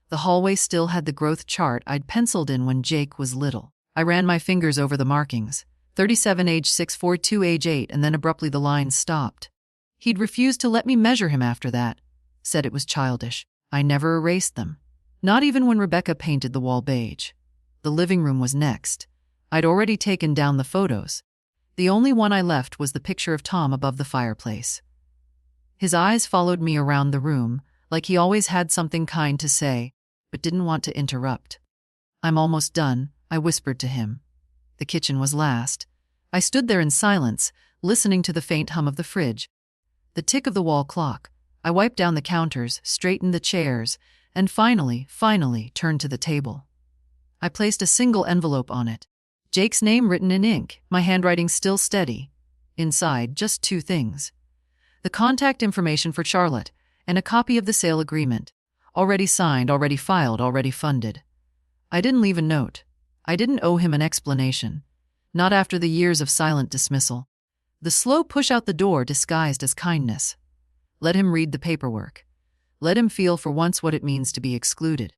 Speaker 1: The hallway still had the growth chart I'd penciled in when Jake was little. I ran my fingers over the markings. 37 age 6, 42 age 8, and then abruptly the line stopped. He'd refused to let me measure him after that. Said it was childish. I never erased them. Not even when Rebecca painted the wall beige. The living room was next. I'd already taken down the photos. The only one I left was the picture of Tom above the fireplace. His eyes followed me around the room, like he always had something kind to say, but didn't want to interrupt. "I'm almost done," I whispered to him. The kitchen was last. I stood there in silence, listening to the faint hum of the fridge, the tick of the wall clock. I wiped down the counters, straightened the chairs, and finally turned to the table. I placed a single envelope on it. Jake's name written in ink, my handwriting still steady. Inside, just 2 things. The contact information for Charlotte, and a copy of the sale agreement. Already signed, already filed, already funded. I didn't leave a note. I didn't owe him an explanation. Not after the years of silent dismissal. The slow push out the door disguised as kindness. Let him read the paperwork. Let him feel for once what it means to be excluded.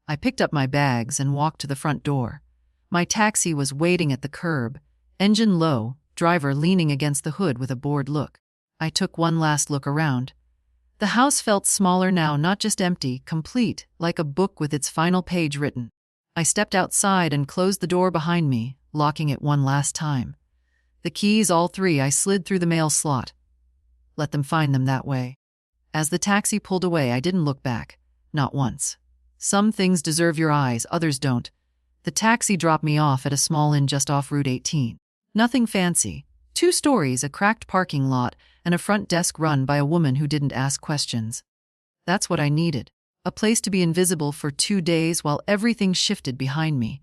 Speaker 1: I picked up my bags and walked to the front door. My taxi was waiting at the curb, engine low, driver leaning against the hood with a bored look. I took one last look around. The house felt smaller now, not just empty, complete, like a book with its final page written. I stepped outside and closed the door behind me, locking it one last time. The keys, all 3, I slid through the mail slot. Let them find them that way. As the taxi pulled away, I didn't look back. Not once. Some things deserve your eyes, others don't. The taxi dropped me off at a small inn just off Route 18. Nothing fancy. 2 stories, a cracked parking lot, and a front desk run by a woman who didn't ask questions. That's what I needed. A place to be invisible for 2 days while everything shifted behind me.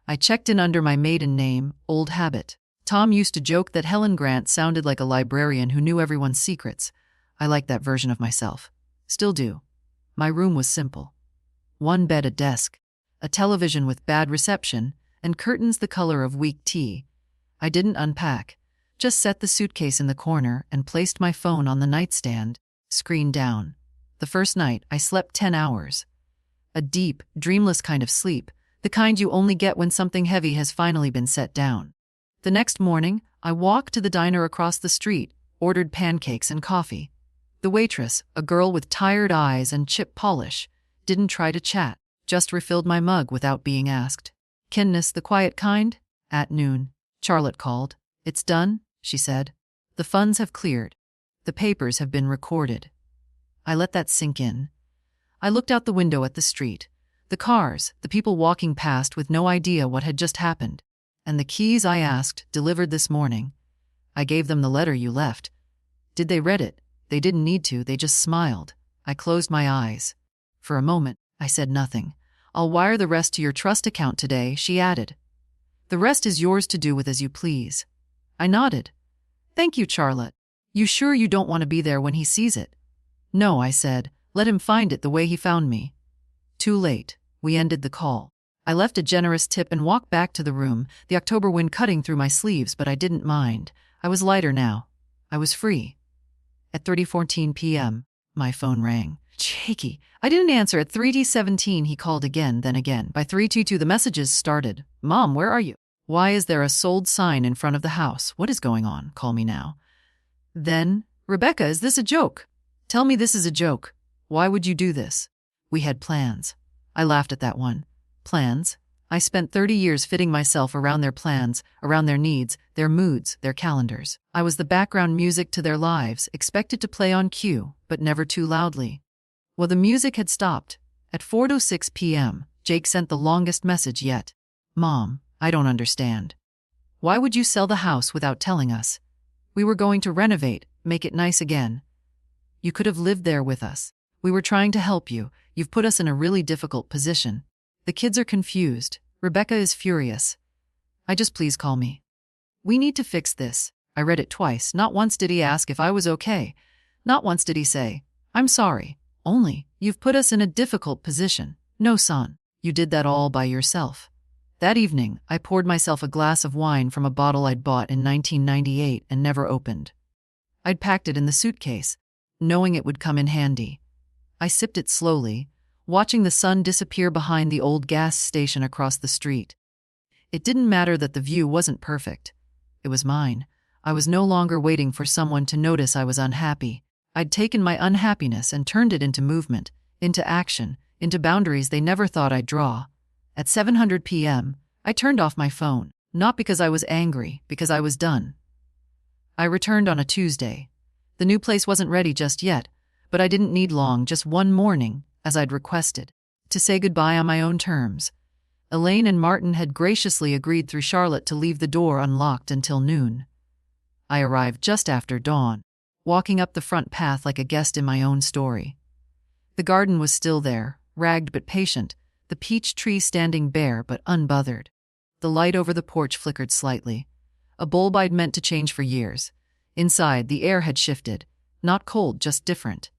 Speaker 1: I checked in under my maiden name, old habit. Tom used to joke that Helen Grant sounded like a librarian who knew everyone's secrets. I liked that version of myself. Still do. My room was simple. 1 bed, a desk, a television with bad reception, and curtains the color of weak tea. I didn't unpack. Just set the suitcase in the corner and placed my phone on the nightstand, screen down. The first night, I slept 10 hours. A deep, dreamless kind of sleep, the kind you only get when something heavy has finally been set down. The next morning, I walked to the diner across the street, ordered pancakes and coffee. The waitress, a girl with tired eyes and chip polish, didn't try to chat, just refilled my mug without being asked. "Kindness, the quiet kind?" At noon, Charlotte called. "It's done," she said. "The funds have cleared. The papers have been recorded." I let that sink in. I looked out the window at the street. The cars, the people walking past with no idea what had just happened. And the keys, I asked, delivered this morning. I gave them the letter you left. Did they read it? They didn't need to, they just smiled. I closed my eyes. For a moment, I said nothing. "I'll wire the rest to your trust account today," she added. The rest is yours to do with as you please. I nodded. Thank you, Charlotte. You sure you don't want to be there when he sees it? No, I said. Let him find it the way he found me. Too late. We ended the call. I left a generous tip and walked back to the room, the October wind cutting through my sleeves, but I didn't mind. I was lighter now. I was free. At 3:14 p.m., my phone rang. Jakey. I didn't answer. At 3:17 he called again, then again. By 3:22 the messages started. Mom, where are you? Why is there a sold sign in front of the house? What is going on? Call me now. Then, Rebecca, is this a joke? Tell me this is a joke. Why would you do this? We had plans. I laughed at that one. Plans? I spent 30 years fitting myself around their plans, around their needs, their moods, their calendars. I was the background music to their lives, expected to play on cue, but never too loudly. Well, the music had stopped. At 4:06 p.m., Jake sent the longest message yet. Mom, I don't understand. Why would you sell the house without telling us? We were going to renovate, make it nice again. You could have lived there with us. We were trying to help you. You've put us in a really difficult position. The kids are confused. Rebecca is furious. Please call me. We need to fix this. I read it twice. Not once did he ask if I was okay. Not once did he say, I'm sorry. Only, you've put us in a difficult position. No, son, you did that all by yourself. That evening, I poured myself a glass of wine from a bottle I'd bought in 1998 and never opened. I'd packed it in the suitcase, knowing it would come in handy. I sipped it slowly, watching the sun disappear behind the old gas station across the street. It didn't matter that the view wasn't perfect. It was mine. I was no longer waiting for someone to notice I was unhappy. I'd taken my unhappiness and turned it into movement, into action, into boundaries they never thought I'd draw. At 7:00 p.m., I turned off my phone, not because I was angry, because I was done. I returned on a Tuesday. The new place wasn't ready just yet, but I didn't need long, just one morning, as I'd requested, to say goodbye on my own terms. Elaine and Martin had graciously agreed through Charlotte to leave the door unlocked until noon. I arrived just after dawn, walking up the front path like a guest in my own story. The garden was still there, ragged but patient, the peach tree standing bare but unbothered. The light over the porch flickered slightly. A bulb I'd meant to change for years. Inside, the air had shifted. Not cold, just different.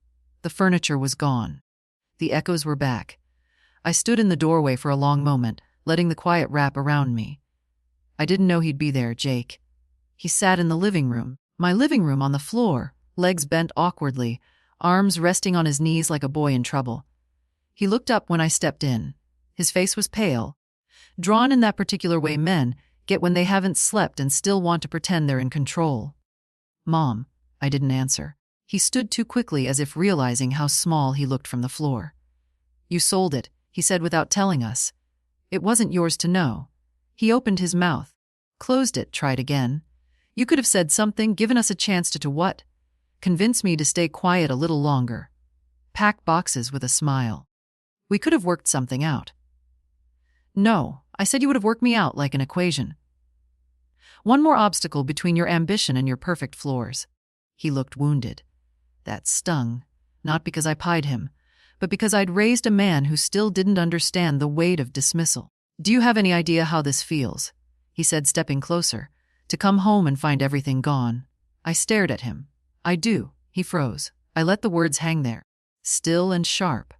Speaker 1: The furniture was gone. The echoes were back. I stood in the doorway for a long moment, letting the quiet wrap around me. I didn't know he'd be there, Jake. He sat in the living room, my living room, on the floor, legs bent awkwardly, arms resting on his knees like a boy in trouble. He looked up when I stepped in. His face was pale, drawn in that particular way men get when they haven't slept and still want to pretend they're in control. Mom, I didn't answer. He stood too quickly, as if realizing how small he looked from the floor. You sold it, he said without telling us. It wasn't yours to know. He opened his mouth, closed it, tried again. You could have said something, given us a chance to what? Convince me to stay quiet a little longer. Pack boxes with a smile. We could have worked something out. No, I said you would have worked me out like an equation. One more obstacle between your ambition and your perfect floors. He looked wounded. That stung, not because I pied him, but because I'd raised a man who still didn't understand the weight of dismissal. Do you have any idea how this feels? He said, stepping closer. To come home and find everything gone. I stared at him. I do. He froze. I let the words hang there, still and sharp.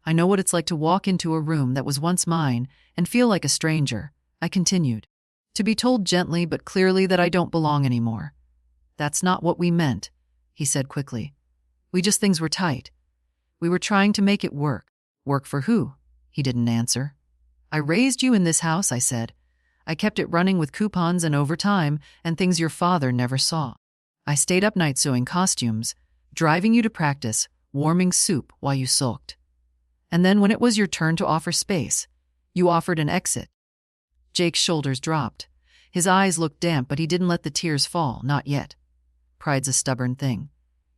Speaker 1: I know what it's like to walk into a room that was once mine and feel like a stranger. I continued. To be told gently but clearly that I don't belong anymore. That's not what we meant, he said quickly. Things were tight. We were trying to make it work. Work for who? He didn't answer. I raised you in this house, I said. I kept it running with coupons and overtime and things your father never saw. I stayed up nights sewing costumes, driving you to practice, warming soup while you sulked. And then when it was your turn to offer space, you offered an exit. Jake's shoulders dropped. His eyes looked damp, but he didn't let the tears fall, not yet. Pride's a stubborn thing.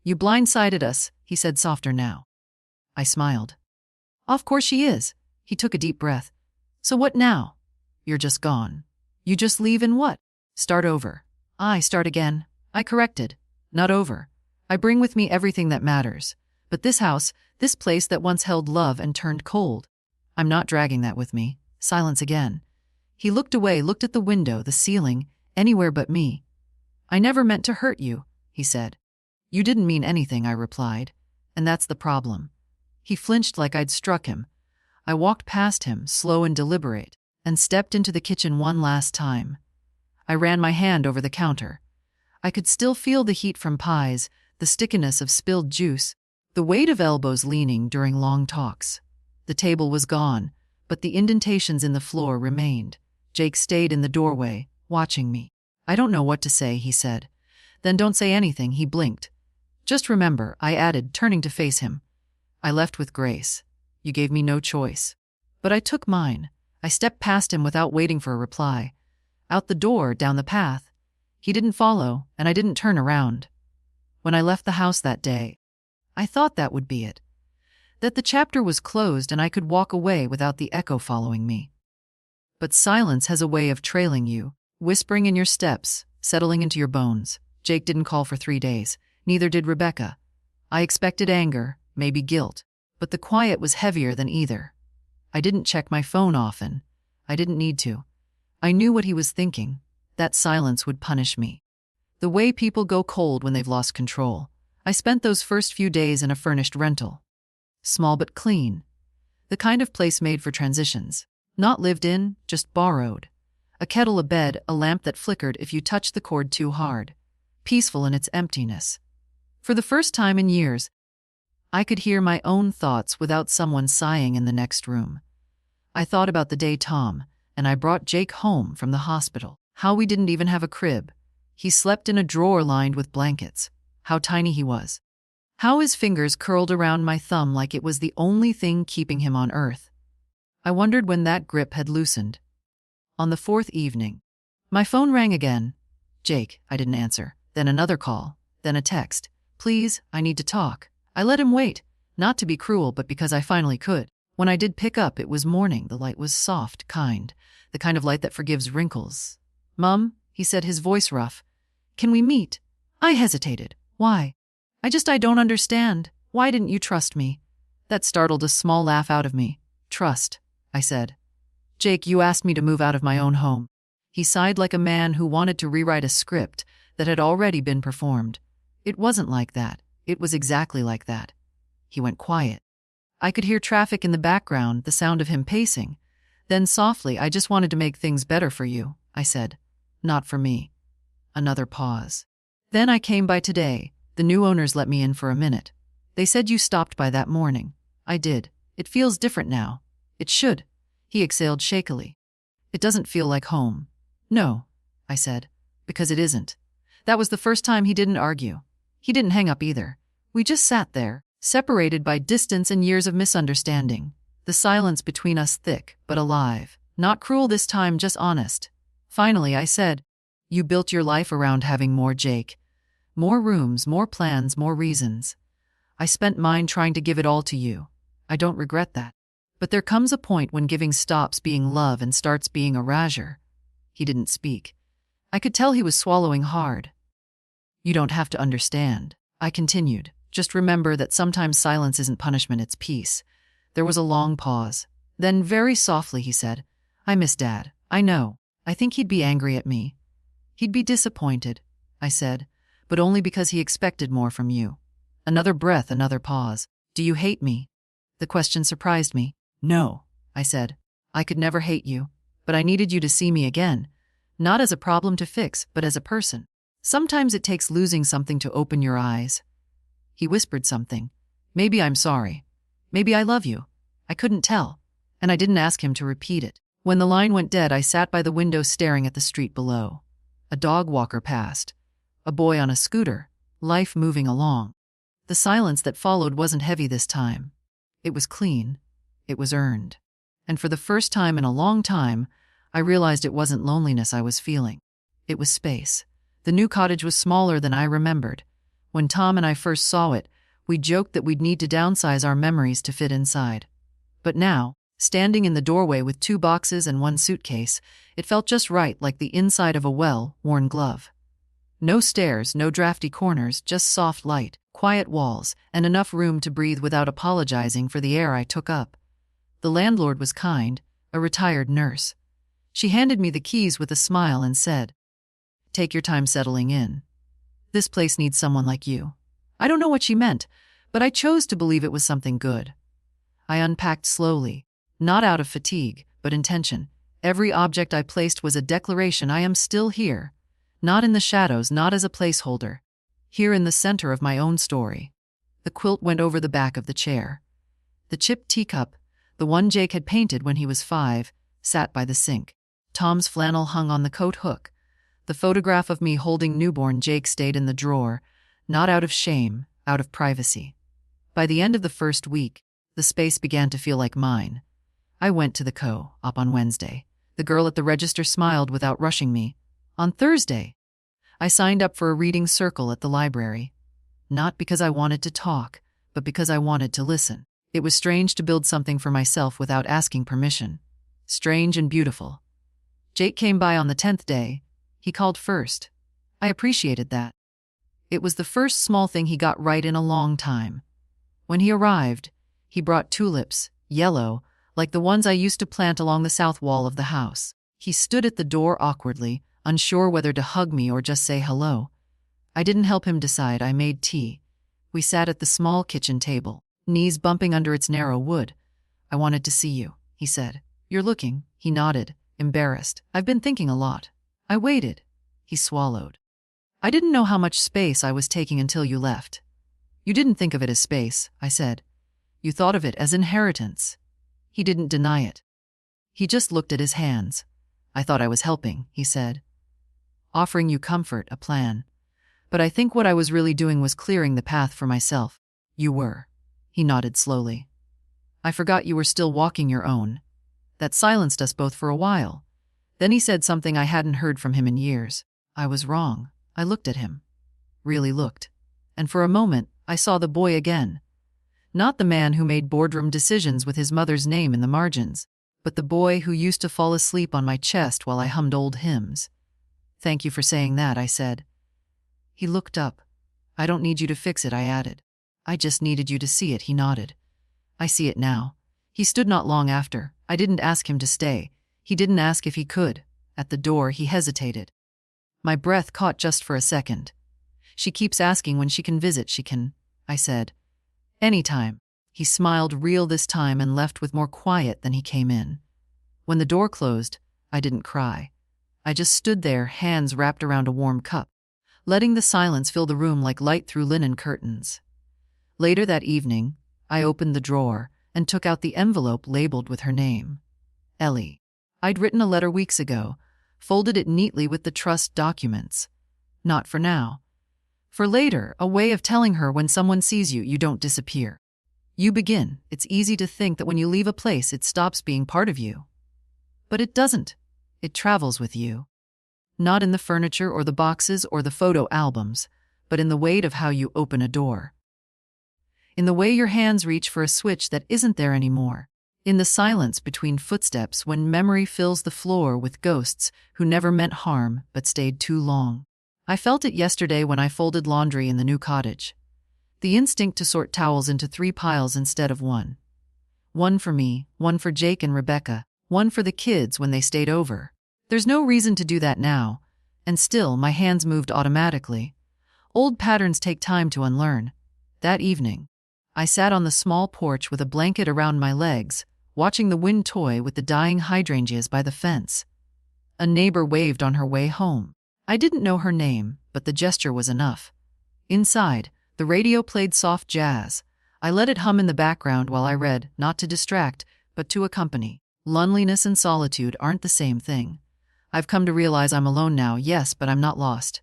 Speaker 1: You blindsided us, he said, softer now. I smiled. Of course she is. He took a deep breath. So what now? You're just gone. You just leave and what? Start over. I start again. I corrected. Not over. I bring with me everything that matters. But this house, this place that once held love and turned cold, I'm not dragging that with me. Silence again. He looked away, looked at the window, the ceiling, anywhere but me. "I never meant to hurt you," he said. "You didn't mean anything," I replied. "And that's the problem." He flinched like I'd struck him. I walked past him, slow and deliberate, and stepped into the kitchen one last time. I ran my hand over the counter. I could still feel the heat from pies, the stickiness of spilled juice, the weight of elbows leaning during long talks. The table was gone, but the indentations in the floor remained. Jake stayed in the doorway, watching me. "I don't know what to say," he said. "Then don't say anything," he blinked. "Just remember," I added, turning to face him. "I left with grace. You gave me no choice." But I took mine. I stepped past him without waiting for a reply. Out the door, down the path. He didn't follow, and I didn't turn around. When I left the house that day, I thought that would be it. That the chapter was closed and I could walk away without the echo following me. But silence has a way of trailing you, whispering in your steps, settling into your bones. Jake didn't call for 3 days. Neither did Rebecca. I expected anger, maybe guilt, but the quiet was heavier than either. I didn't check my phone often. I didn't need to. I knew what he was thinking. That silence would punish me. The way people go cold when they've lost control. I spent those first few days in a furnished rental. Small but clean. The kind of place made for transitions. Not lived in, just borrowed. A kettle, a bed, a lamp that flickered if you touched the cord too hard. Peaceful in its emptiness. For the first time in years, I could hear my own thoughts without someone sighing in the next room. I thought about the day Tom and I brought Jake home from the hospital. How we didn't even have a crib. He slept in a drawer lined with blankets. How tiny he was. How his fingers curled around my thumb like it was the only thing keeping him on earth. I wondered when that grip had loosened. On the 4th evening, my phone rang again. "Jake," I didn't answer. Then another call. Then a text. "Please, I need to talk." I let him wait, not to be cruel, but because I finally could. When I did pick up, it was morning. The light was soft, kind, the kind of light that forgives wrinkles. "Mum," he said, his voice rough. "Can we meet?" I hesitated. "Why?" I don't understand. Why didn't you trust me?" That startled a small laugh out of me. "Trust," I said. "Jake, you asked me to move out of my own home." He sighed like a man who wanted to rewrite a script that had already been performed. "It wasn't like that. It was exactly like that." He went quiet. I could hear traffic in the background, the sound of him pacing. Then softly, "I just wanted to make things better for you," I said. "Not for me." Another pause. "Then I came by today. The new owners let me in for a minute. They said you stopped by that morning." I did. "It feels different now." "It should." He exhaled shakily. "It doesn't feel like home." "No," I said, "because it isn't." That was the first time he didn't argue. He didn't hang up either. We just sat there, separated by distance and years of misunderstanding. The silence between us thick, but alive. Not cruel this time, just honest. Finally, I said, "You built your life around having more, Jake. More rooms, more plans, more reasons. I spent mine trying to give it all to you. I don't regret that. But there comes a point when giving stops being love and starts being erasure." He didn't speak. I could tell he was swallowing hard. "You don't have to understand," I continued. "Just remember that sometimes silence isn't punishment, it's peace." There was a long pause. Then very softly he said, "I miss Dad. I know. I think he'd be angry at me." "He'd be disappointed," I said, "but only because he expected more from you." Another breath, another pause. "Do you hate me?" The question surprised me. "No," I said. "I could never hate you, but I needed you to see me again, not as a problem to fix, but as a person. Sometimes it takes losing something to open your eyes." He whispered something. "Maybe I'm sorry. Maybe I love you." I couldn't tell, and I didn't ask him to repeat it. When the line went dead, I sat by the window staring at the street below. A dog walker passed. A boy on a scooter. Life moving along. The silence that followed wasn't heavy this time. It was clean. It was earned. And for the first time in a long time, I realized it wasn't loneliness I was feeling. It was space. The new cottage was smaller than I remembered. When Tom and I first saw it, we joked that we'd need to downsize our memories to fit inside. But now, standing in the doorway with 2 boxes and 1 suitcase, it felt just right, like the inside of a well-worn glove. No stairs, no drafty corners, just soft light, quiet walls, and enough room to breathe without apologizing for the air I took up. The landlord was kind, a retired nurse. She handed me the keys with a smile and said, "Take your time settling in. This place needs someone like you." I don't know what she meant, but I chose to believe it was something good. I unpacked slowly, not out of fatigue, but intention. Every object I placed was a declaration I am still here, not in the shadows, not as a placeholder, here in the center of my own story. The quilt went over the back of the chair. The chipped teacup, the one Jake had painted when he was 5, sat by the sink. Tom's flannel hung on the coat hook. The photograph of me holding newborn Jake stayed in the drawer, not out of shame, out of privacy. By the end of the first week, the space began to feel like mine. I went to the co-op on Wednesday. The girl at the register smiled without rushing me. On Thursday, I signed up for a reading circle at the library. Not because I wanted to talk, but because I wanted to listen. It was strange to build something for myself without asking permission. Strange and beautiful. Jake came by on the 10th day. He called first. I appreciated that. It was the first small thing he got right in a long time. When he arrived, he brought tulips, yellow, like the ones I used to plant along the south wall of the house. He stood at the door awkwardly, unsure whether to hug me or just say hello. I didn't help him decide. I made tea. We sat at the small kitchen table, knees bumping under its narrow wood. "I wanted to see you," he said. "You're looking." He nodded, embarrassed. "I've been thinking a lot." I waited. He swallowed. "I didn't know how much space I was taking until you left." "You didn't think of it as space," I said. "You thought of it as inheritance." He didn't deny it. He just looked at his hands. "I thought I was helping," he said. "Offering you comfort, a plan. But I think what I was really doing was clearing the path for myself." "You were." He nodded slowly. "I forgot you were still walking your own." That silenced us both for a while. Then he said something I hadn't heard from him in years. I was wrong. I looked at him. Really looked. And for a moment, I saw the boy again. Not the man who made boardroom decisions with his mother's name in the margins, but the boy who used to fall asleep on my chest while I hummed old hymns. "Thank you for saying that," I said. He looked up. "I don't need you to fix it," I added. "I just needed you to see it," he nodded. "I see it now." He stood not long after. I didn't ask him to stay. He didn't ask if he could. At the door, he hesitated. My breath caught just for a second. "She keeps asking when she can visit. She can," I said. "Anytime." He smiled real this time and left with more quiet than he came in. When the door closed, I didn't cry. I just stood there, hands wrapped around a warm cup, letting the silence fill the room like light through linen curtains. Later that evening, I opened the drawer and took out the envelope labeled with her name. Ellie. I'd written a letter weeks ago, folded it neatly with the trust documents. Not for now. For later, a way of telling her when someone sees you, you don't disappear. You begin. It's easy to think that when you leave a place, it stops being part of you. But it doesn't. It travels with you. Not in the furniture or the boxes or the photo albums, but in the weight of how you open a door. In the way your hands reach for a switch that isn't there anymore. In the silence between footsteps when memory fills the floor with ghosts who never meant harm but stayed too long. I felt it yesterday when I folded laundry in the new cottage. The instinct to sort towels into 3 piles instead of 1. One for me, one for Jake and Rebecca, one for the kids when they stayed over. There's no reason to do that now, and still my hands moved automatically. Old patterns take time to unlearn. That evening, I sat on the small porch with a blanket around my legs, watching the wind toy with the dying hydrangeas by the fence. A neighbor waved on her way home. I didn't know her name, but the gesture was enough. Inside, the radio played soft jazz. I let it hum in the background while I read, not to distract, but to accompany. Loneliness and solitude aren't the same thing. I've come to realize I'm alone now, yes, but I'm not lost.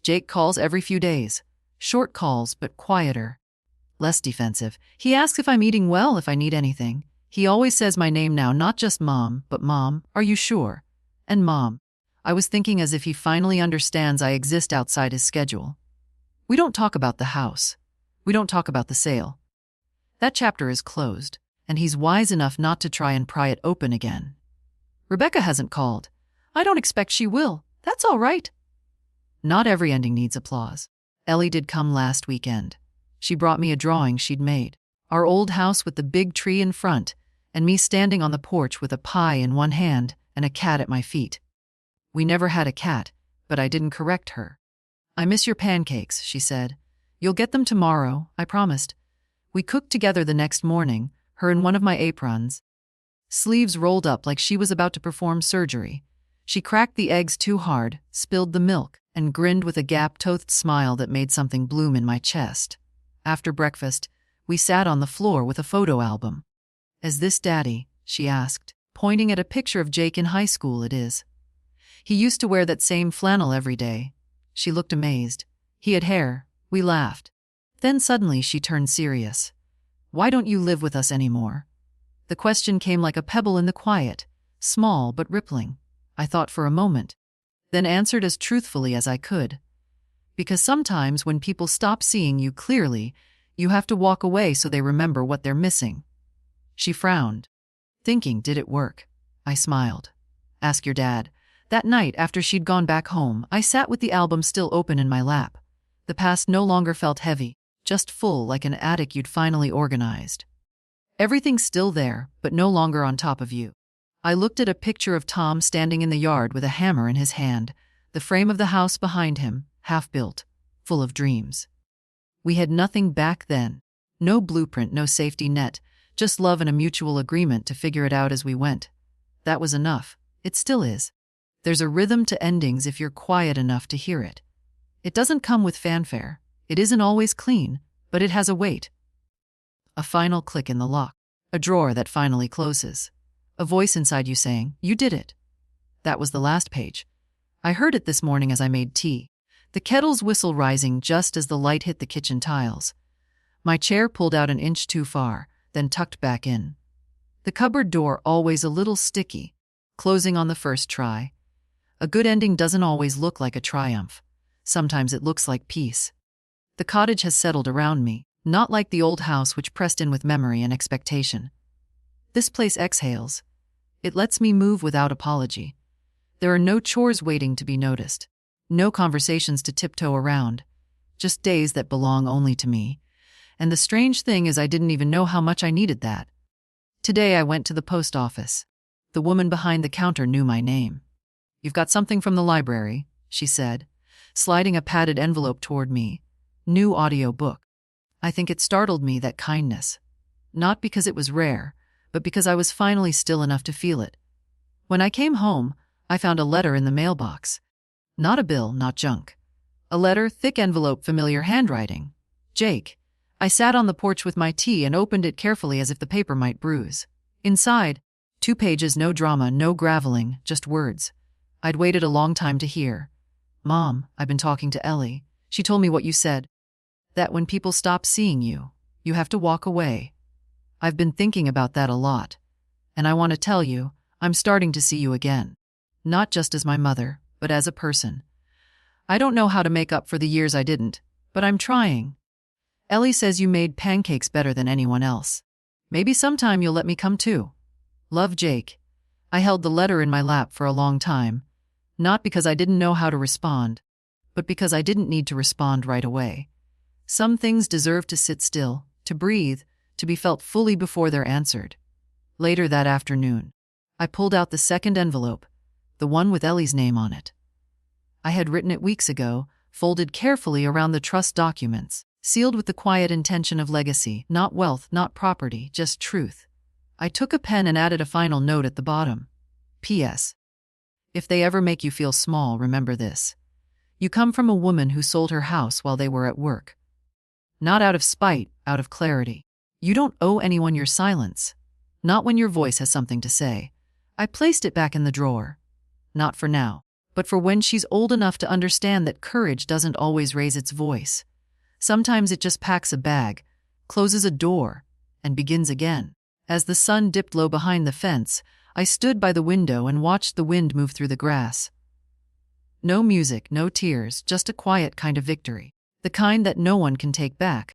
Speaker 1: Jake calls every few days. Short calls, but quieter. Less defensive. He asks if I'm eating well, if I need anything. He always says my name now, not just Mom, but Mom, are you sure? And Mom. I was thinking as if he finally understands I exist outside his schedule. We don't talk about the house. We don't talk about the sale. That chapter is closed, and he's wise enough not to try and pry it open again. Rebecca hasn't called. I don't expect she will. That's all right. Not every ending needs applause. Ellie did come last weekend. She brought me a drawing she'd made. Our old house with the big tree in front, and me standing on the porch with a pie in one hand and a cat at my feet. We never had a cat, but I didn't correct her. "I miss your pancakes," she said. "You'll get them tomorrow," I promised. We cooked together the next morning, her in one of my aprons, sleeves rolled up like she was about to perform surgery. She cracked the eggs too hard, spilled the milk, and grinned with a gap-toothed smile that made something bloom in my chest. After breakfast, we sat on the floor with a photo album. "Is this Daddy?" she asked, pointing at a picture of Jake in high school. "It is. He used to wear that same flannel every day." She looked amazed. "He had hair." We laughed. Then suddenly she turned serious. "Why don't you live with us anymore?" The question came like a pebble in the quiet, small but rippling. I thought for a moment, then answered as truthfully as I could. "Because sometimes when people stop seeing you clearly, you have to walk away so they remember what they're missing." She frowned, thinking, did it work? I smiled. "Ask your dad." That night, after she'd gone back home, I sat with the album still open in my lap. The past no longer felt heavy, just full, like an attic you'd finally organized. Everything's still there, but no longer on top of you. I looked at a picture of Tom standing in the yard with a hammer in his hand, the frame of the house behind him, half-built, full of dreams. We had nothing back then. No blueprint, no safety net, just love and a mutual agreement to figure it out as we went. That was enough. It still is. There's a rhythm to endings if you're quiet enough to hear it. It doesn't come with fanfare. It isn't always clean, but it has a weight. A final click in the lock. A drawer that finally closes. A voice inside you saying, "You did it." That was the last page. I heard it this morning as I made tea, the kettle's whistle rising just as the light hit the kitchen tiles. My chair pulled out an inch too far, then tucked back in. The cupboard door always a little sticky, closing on the first try. A good ending doesn't always look like a triumph. Sometimes it looks like peace. The cottage has settled around me, not like the old house which pressed in with memory and expectation. This place exhales. It lets me move without apology. There are no chores waiting to be noticed, no conversations to tiptoe around, just days that belong only to me. And the strange thing is I didn't even know how much I needed that. Today I went to the post office. The woman behind the counter knew my name. "You've got something from the library," she said, sliding a padded envelope toward me. New audio book. I think it startled me, that kindness. Not because it was rare, but because I was finally still enough to feel it. When I came home, I found a letter in the mailbox. Not a bill, not junk. A letter, thick envelope, familiar handwriting. "Jake." I sat on the porch with my tea and opened it carefully as if the paper might bruise. Inside, 2 pages, no drama, no graveling, just words. I'd waited a long time to hear. "Mom, I've been talking to Ellie. She told me what you said. That when people stop seeing you, you have to walk away. I've been thinking about that a lot. And I want to tell you, I'm starting to see you again. Not just as my mother, but as a person. I don't know how to make up for the years I didn't, but I'm trying. Ellie says you made pancakes better than anyone else. Maybe sometime you'll let me come too. Love, Jake." I held the letter in my lap for a long time, not because I didn't know how to respond, but because I didn't need to respond right away. Some things deserve to sit still, to breathe, to be felt fully before they're answered. Later that afternoon, I pulled out the second envelope, the one with Ellie's name on it. I had written it weeks ago, folded carefully around the trust documents, sealed with the quiet intention of legacy, not wealth, not property, just truth. I took a pen and added a final note at the bottom. "P.S. If they ever make you feel small, remember this. You come from a woman who sold her house while they were at work. Not out of spite, out of clarity. You don't owe anyone your silence. Not when your voice has something to say." I placed it back in the drawer. Not for now, but for when she's old enough to understand that courage doesn't always raise its voice. Sometimes it just packs a bag, closes a door, and begins again. As the sun dipped low behind the fence, I stood by the window and watched the wind move through the grass. No music, no tears, just a quiet kind of victory. The kind that no one can take back.